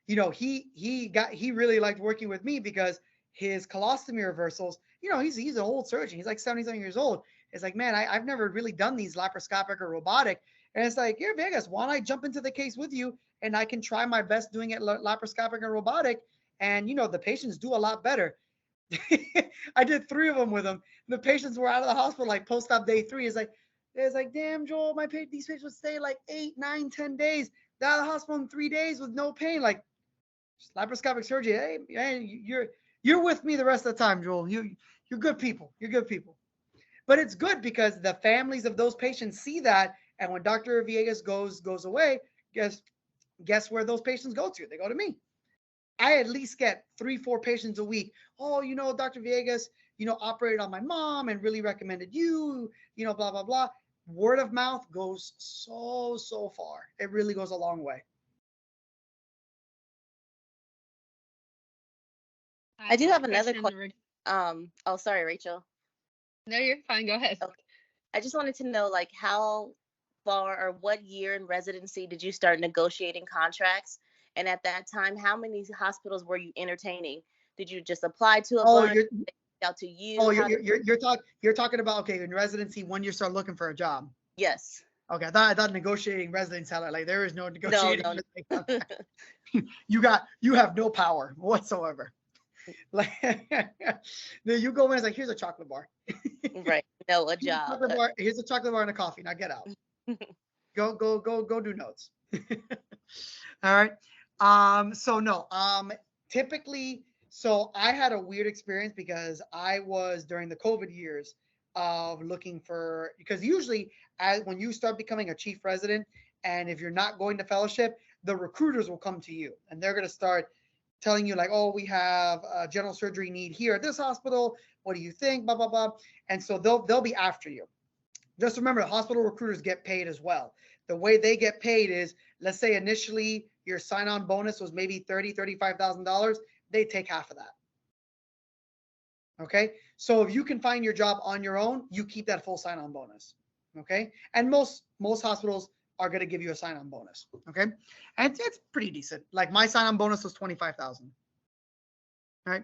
He really liked working with me because his colostomy reversals, he's an old surgeon. He's like 77 years old. It's like, man, I've never really done these laparoscopic or robotic. And it's like, here, Vegas, why don't I jump into the case with you and I can try my best doing it laparoscopic and robotic. And, the patients do a lot better. I did 3 of them with them. The patients were out of the hospital like post-op day 3. It's like, damn, Joel, these patients would stay like 8, 9, 10 days. They're out of the hospital in 3 days with no pain. Like, laparoscopic surgery. Hey, you're with me the rest of the time, Joel. You're good people. You're good people. But it's good because the families of those patients see that, and when Dr. Villegas goes away, guess where those patients go to? They go to me. I at least get 3, 4 patients a week. Oh, Dr. Villegas, operated on my mom and really recommended you, blah, blah, blah. Word of mouth goes so far. It really goes a long way. I do have another question. question. Oh, sorry, Rachel. No, you're fine. Go ahead. Okay. I just wanted to know, like, how far or what year in residency did you start negotiating contracts? And at that time, how many hospitals were you entertaining? Did you just apply to a bunch? You're out to you? Oh, you're talking about, okay, in residency when you start looking for a job. Yes. Okay, I thought negotiating residence salary, like there is no negotiating. No. You have no power whatsoever. Like you go in, it's like, here's a chocolate bar. Right. No, a job. Here's a chocolate bar and a coffee. Now get out. Go do notes. All right. So no. Typically, so I had a weird experience because I was during the COVID years of looking for, because usually when you start becoming a chief resident, and if you're not going to fellowship, the recruiters will come to you and they're going to start telling you like, oh, we have a general surgery need here at this hospital. What do you think? Blah, blah, blah. And so they'll be after you. Just remember, the hospital recruiters get paid as well. The way they get paid is, let's say initially your sign-on bonus was maybe $30,000, $35,000. They take half of that. Okay. So if you can find your job on your own, you keep that full sign-on bonus. Okay. And most hospitals are going to give you a sign-on bonus. Okay. And it's pretty decent. Like my sign-on bonus was $25,000. Right.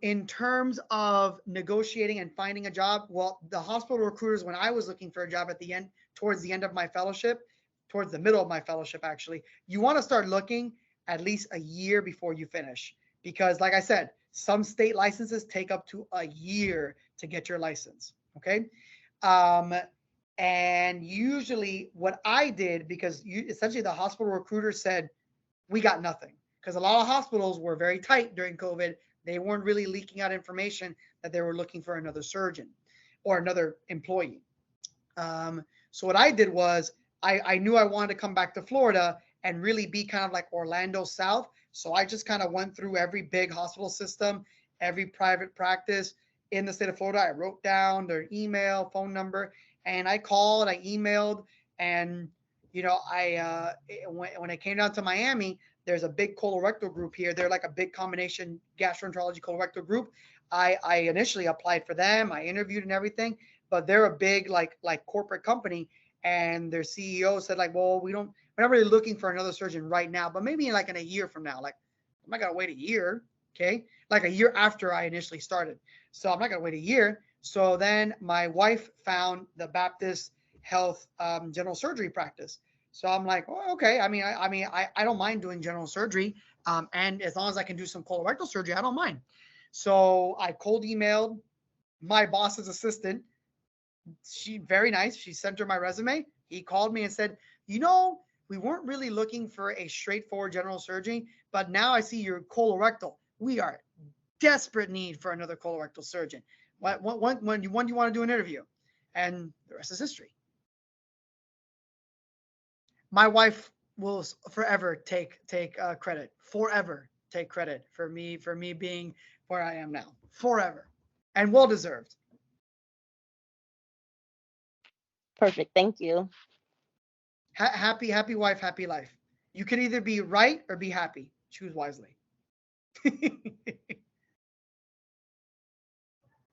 In terms of negotiating and finding a job, well, the hospital recruiters, when I was looking for a job towards the end of my fellowship, towards the middle of my fellowship, actually, you want to start looking at least a year before you finish. Because like I said, some state licenses take up to a year to get your license. Okay. And usually what I did, because essentially the hospital recruiter said, we got nothing. Because a lot of hospitals were very tight during COVID. They weren't really leaking out information that they were looking for another surgeon or another employee. So what I did was I knew I wanted to come back to Florida and really be kind of like Orlando South. So I just kind of went through every big hospital system, every private practice in the state of Florida. I wrote down their email, phone number, and I called, I emailed, and when it came down to Miami, there's a big colorectal group here. They're like a big combination gastroenterology colorectal group. I initially applied for them. I interviewed and everything, but they're a big like corporate company, and their CEO said like, well, we're not really looking for another surgeon right now, but maybe in a year from now. Like, I'm not gonna wait a year, okay? Like a year after I initially started. So I'm not gonna wait a year. So then my wife found the Baptist Health general surgery practice. So I'm like, oh, okay. I don't mind doing general surgery, and as long as I can do some colorectal surgery, I don't mind. So I cold emailed my boss's assistant. She very nice. She sent her my resume. He called me and said, we weren't really looking for a straightforward general surgery, but now I see you're colorectal. We are desperate need for another colorectal surgeon. When do you want to do an interview? And the rest is history. My wife will forever take credit. Forever take credit for me being where I am now. Forever, and well deserved. Perfect. Thank you. Happy wife, happy life. You can either be right or be happy. Choose wisely.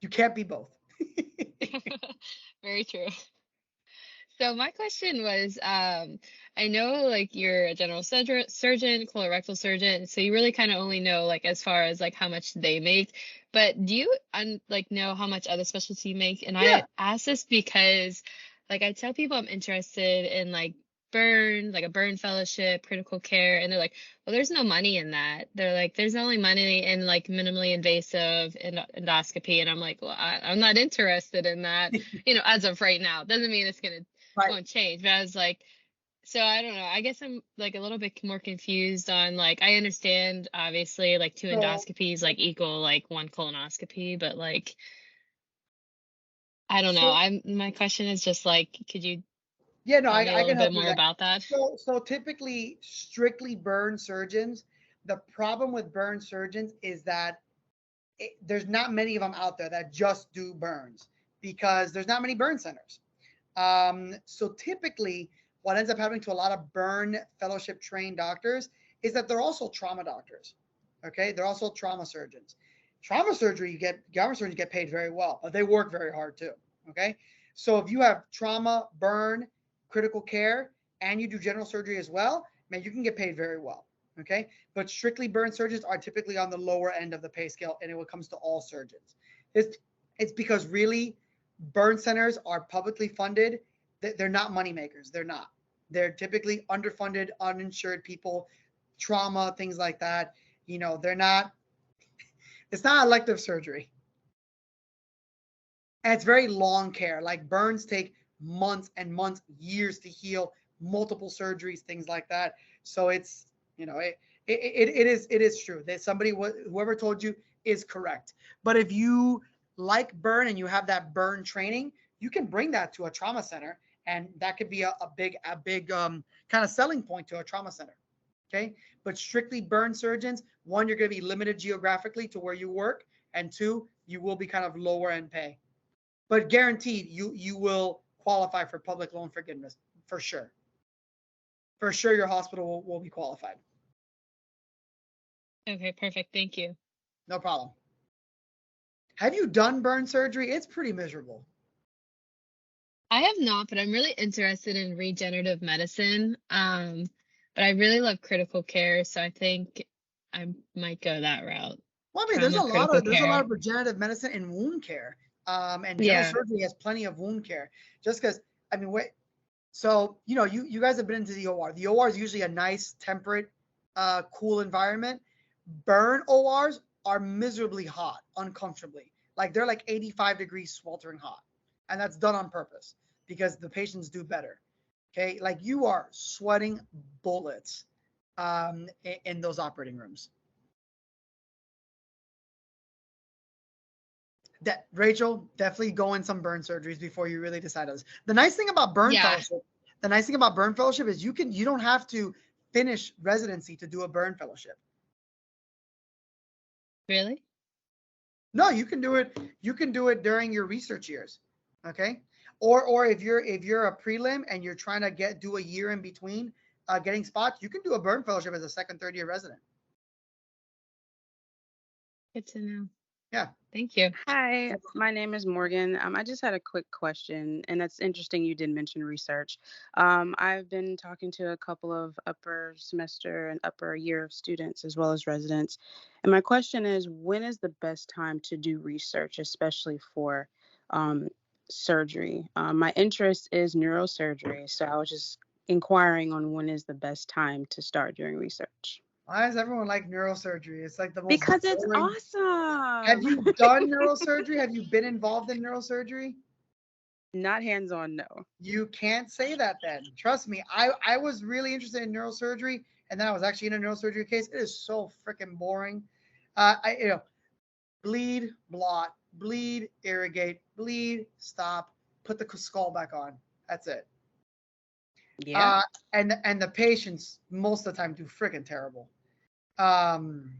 You can't be both. Very true. So my question was, I know like you're a general surgeon, colorectal surgeon, so you really kind of only know like as far as like how much they make, but do you know how much other specialty make? And Yeah. I ask this because like I tell people I'm interested in like a burn fellowship, critical care, and they're like, well, there's no money in that. They're like, there's only money in like minimally invasive endoscopy, and I'm like, well, I'm not interested in that, as of right now. Doesn't mean it's Right. won't change, but I was like, so I don't know. I guess I'm like a little bit more confused on like I understand obviously like 2 So endoscopies like equal like 1 colonoscopy, but like I don't know. so My question is just like, could you yeah, no, tell me a I little can bit help you with more that. about that? So typically strictly burn surgeons, the problem with burn surgeons is that there's not many of them out there that just do burns because there's not many burn centers. So typically, what ends up happening to a lot of burn fellowship trained doctors is that they're also trauma doctors. Okay, they're also trauma surgeons. Trauma surgeons get paid very well, but they work very hard too. Okay, so if you have trauma, burn, critical care, and you do general surgery as well, man, you can get paid very well. Okay, but strictly burn surgeons are typically on the lower end of the pay scale, and it comes to all surgeons. It's because really burn centers are publicly funded. They're not money makers. They're not. They're typically underfunded, uninsured people, trauma, things like that. They're not. It's not elective surgery, and it's very long care. Like burns take months and months, years to heal, multiple surgeries, things like that. So it's it is true that whoever told you is correct. But if you like burn and you have that burn training, you can bring that to a trauma center, and that could be a big kind of selling point to a trauma center. Okay, but strictly burn surgeons, one, you're going to be limited geographically to where you work, and two, you will be kind of lower end pay, but guaranteed you will qualify for public loan forgiveness for sure. For sure, your hospital will be qualified. Okay, perfect. Thank you. No problem. Have you done burn surgery? It's pretty miserable. I have not, but I'm really interested in regenerative medicine. But I really love critical care, so I think I might go that route. Well, I mean, there's a Trauma, lot critical of care. regenerative medicine and wound care, and general Yeah, surgery has plenty of wound care. Just because, I mean, wait. So you guys have been into the OR. The OR is usually a nice, temperate, cool environment. Burn ORs are miserably hot, uncomfortably. Like they're like 85 degrees sweltering hot, and that's done on purpose because the patients do better. Okay, like you are sweating bullets in those operating rooms. That Rachel, definitely go in some burn surgeries before you really decide on this. The nice thing about burn yeah, fellowship is you don't have to finish residency to do a burn fellowship. really? No, you can do it. You can do it during your research years. Okay, or if you're a prelim and you're trying to do a year in between getting spots, you can do a burn fellowship as a second, third year resident. Good to know. Yeah. Thank you. Hi, my name is Morgan. I just had a quick question, and that's interesting you did mention research. I've been talking to a couple of upper semester and upper year students as well as residents. And my question is, when is the best time to do research, especially for surgery? My interest is neurosurgery, so I was just inquiring on when is the best time to start doing research. Why does everyone like neurosurgery? It's like the most Because it's boring. awesome. Have you done neurosurgery? Have you been involved in neurosurgery? Not hands-on, no. You can't say that then. Trust me. I was really interested in neurosurgery, and then I was actually in a neurosurgery case. It is so freaking boring. Bleed, blot, bleed, irrigate, bleed, stop, put the skull back on. That's it. Yeah. And the patients most of the time do freaking terrible. And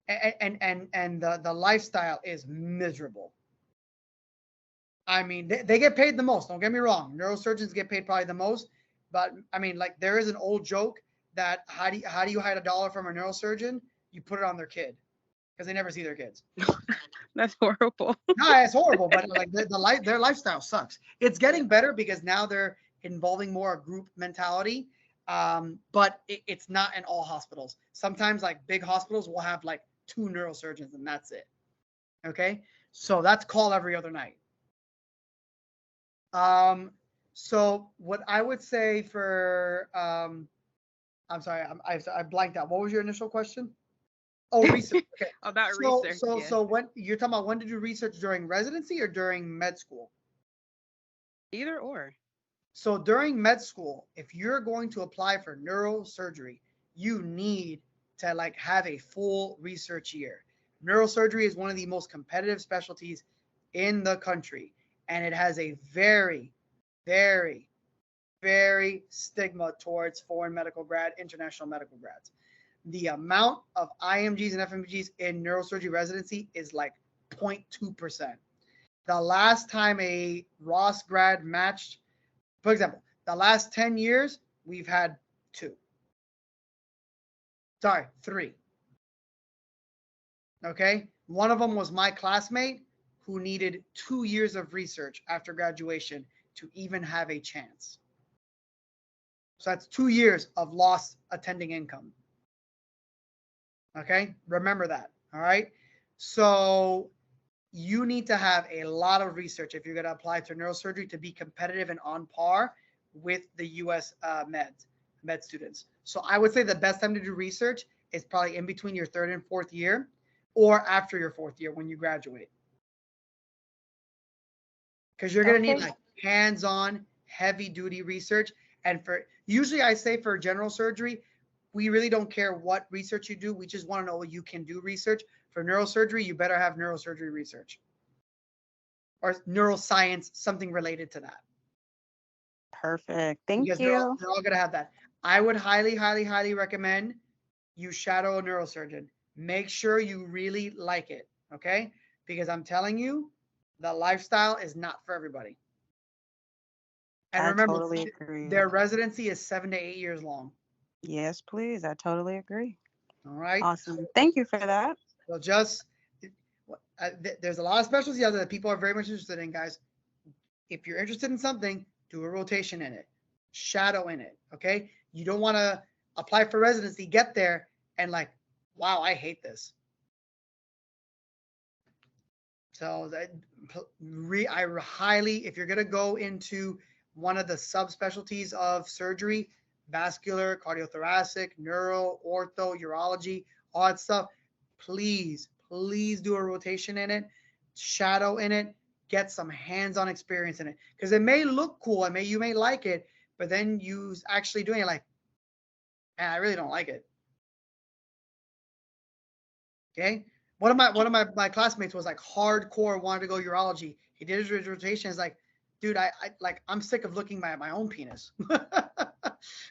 the lifestyle is miserable. I mean, they get paid the most. Don't get me wrong. Neurosurgeons get paid probably the most, but I mean, like there is an old joke that how do you hide $1 from a neurosurgeon? You put it on their kid because they never see their kids. That's horrible. No, it's horrible, but like their lifestyle sucks. It's getting better because now they're involving more group mentality, but it's not in all hospitals. Sometimes like big hospitals will have like 2 neurosurgeons and that's it. Okay, so that's call every other night. So what I would say for, I'm sorry, I blanked out. What was your initial question? Oh, research. Okay. About So, research, so, yes. so when you're talking about, when did you research, during residency or during med school? Either or. So during med school, if you're going to apply for neurosurgery, you need to like have a full research year. Neurosurgery is one of the most competitive specialties in the country, and it has a very, very, very stigma towards foreign medical grad, international medical grads. The amount of IMGs and FMGs in neurosurgery residency is like 0.2%. The last time a Ross grad matched, for example, the last 10 years, we've had 2. Sorry, 3. Okay? One of them was my classmate who needed 2 years of research after graduation to even have a chance. So that's 2 years of lost attending income. Okay? Remember that. All right? So you need to have a lot of research if you're going to apply to neurosurgery to be competitive and on par with the US med students. So I would say the best time to do research is probably in between your 3rd and 4th year, or after your 4th year when you graduate. Because you're going to need like hands-on, heavy-duty research. And for usually I say for general surgery, we really don't care what research you do. We just want to know what you can do research. For neurosurgery, you better have neurosurgery research or neuroscience, something related to that. Perfect. Thank Because you. they're all going to have that. I would highly, highly, highly recommend you shadow a neurosurgeon. Make sure you really like it, okay? Because I'm telling you, the lifestyle is not for everybody. And I remember, totally agree. their residency is 7 to 8 years long. Yes, please. I totally agree. All right. Awesome. Thank you for that. So just, there's a lot of specialties out there that people are very much interested in, guys. If you're interested in something, do a rotation in it, shadow in it, okay? You don't want to apply for residency, get there, and like, wow, I hate this. So I highly, if you're going to go into one of the subspecialties of surgery, vascular, cardiothoracic, neuro, ortho, urology, all that stuff, please, please do a rotation in it, shadow in it, get some hands-on experience in it. Because it may look cool, you may like it, but then you actually doing it like, man, I really don't like it. Okay? One of my classmates was like hardcore, wanted to go urology. He did his rotation. It's like, dude, I'm sick of looking at my own penis.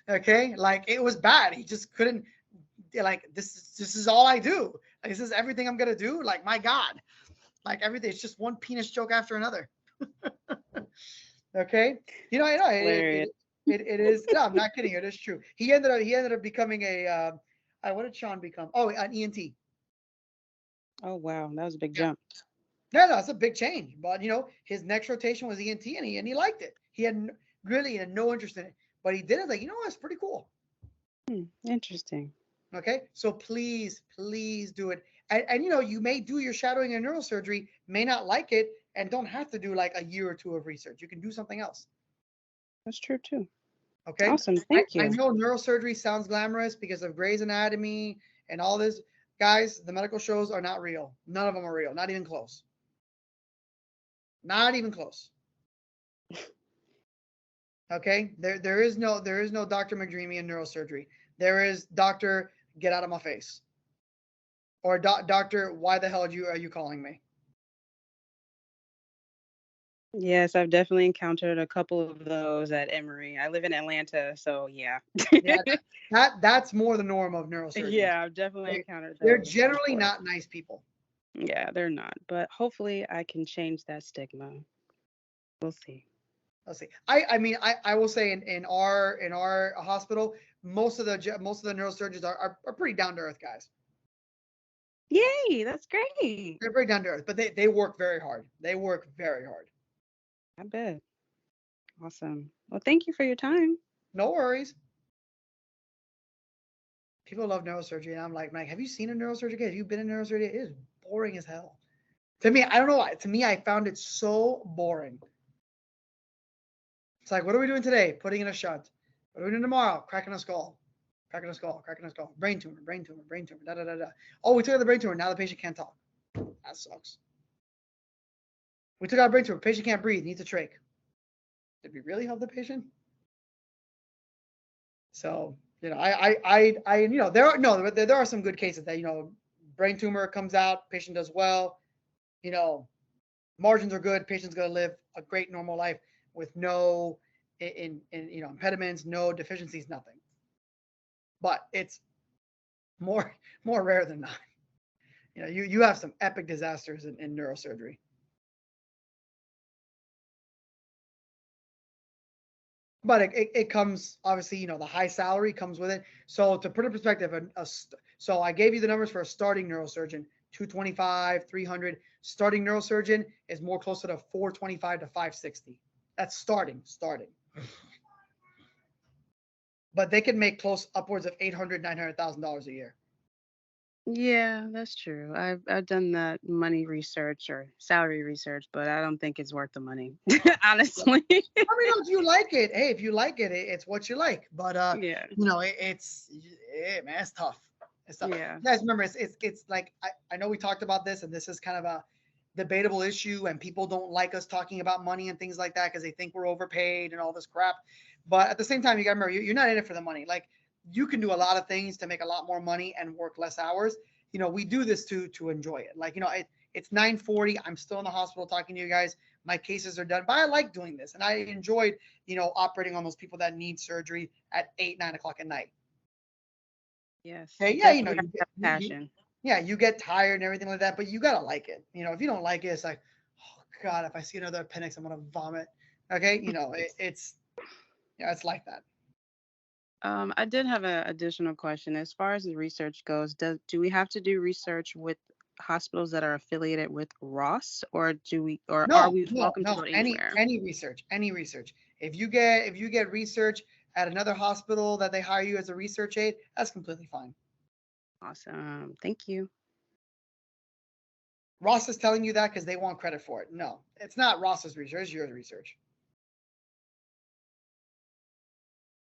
Okay, like it was bad. He just couldn't. Like this is all I do. Like, this is everything I'm gonna do. Like my God, like everything. It's just one penis joke after another. Okay, you know, I know it is. No, I'm not kidding. It is true. He ended up becoming a. What did Sean become? Oh, an ENT. Oh, wow. That was a big jump. No, it's a big change. But you know, his next rotation was ENT, and he liked it. He had no interest in it, but he did it. Like, you know, it's pretty cool. Interesting. Okay, so please do it. And you know, you may do your shadowing in neurosurgery, may not like it, and don't have to do like a year or 2 of research. You can do something else. That's true too. Okay. Awesome. Thank you. I know neurosurgery sounds glamorous because of Grey's Anatomy and all this. Guys, the medical shows are not real. None of them are real. Not even close. Not even close. Okay. There is no Dr. McDreamy in neurosurgery. There is Dr. Get out of my face. Or Doctor, why the hell are you calling me? Yes, I've definitely encountered a couple of those at Emory. I live in Atlanta, so yeah. Yeah, that's more the norm of neurosurgeons. Yeah, I've definitely encountered those. They're generally not nice people. Yeah, they're not. But hopefully I can change that stigma. We'll see. Let's see. I mean, I will say in our hospital, most of the neurosurgeons are pretty down to earth guys. Yay, that's great. They're very down to earth, but they work very hard. They work very hard. I bet. Awesome. Well, thank you for your time. No worries. People love neurosurgery, and I'm like, Mike, have you seen a neurosurgery? Have you been in neurosurgery? It is boring as hell. To me, I don't know why. To me, I found it so boring. It's like, what are we doing today? Putting in a shunt. What are we doing tomorrow? Cracking a skull. Cracking a skull. Cracking a skull. Brain tumor. Brain tumor. Brain tumor. Da da da da. Oh, we took out the brain tumor. Now the patient can't talk. That sucks. We took out a brain tumor. Patient can't breathe. Needs a trach. Did we really help the patient? So, you know, you know, there are some good cases that, you know, brain tumor comes out, patient does well, you know, margins are good, patient's going to live a great normal life with no you know, impediments, no deficiencies, nothing. But it's more rare than not. You know, you have some epic disasters in neurosurgery. But it comes, obviously, you know, the high salary comes with it. So to put in perspective, so I gave you the numbers for a starting neurosurgeon, 225, 300. Starting neurosurgeon is more closer to 425 to 560. That's starting. But they can make close upwards of $800,000, $900,000 a year. Yeah, that's true. I've done that money research or salary research, but I don't think it's worth the money, honestly. I mean, if you like it, hey, if you like it, it's what you like. But Yeah. you know, man, it's tough. It's tough. Yeah. You guys remember, it's like I know we talked about this, and this is kind of a debatable issue, and people don't like us talking about money and things like that because they think we're overpaid and all this crap. But at the same time, you gotta remember, you're not in it for the money. Like, you can do a lot of things to make a lot more money and work less hours. You know, we do this to enjoy it. Like, you know, it's 9:40. I'm still in the hospital talking to you guys. My cases are done, but I like doing this, and I enjoyed, you know, operating on those people that need surgery at 8, 9 o'clock at night. Yes. Okay, yeah, you know, Definitely have passion. yeah, you get tired and everything like that, but you gotta like it. You know, if you don't like it, it's like, oh God, if I see another appendix, I'm gonna vomit. Okay, you know, it's yeah, it's like that. I did have an additional question. As far as the research goes, do we have to do research with hospitals that are affiliated with Ross, or are No, we no, welcome to no. go anywhere? Any research, any research. If you get research at another hospital that they hire you as a research aide, that's completely fine. Awesome. Thank you. Ross is telling you that because they want credit for it. No, it's not Ross's research. It's your research.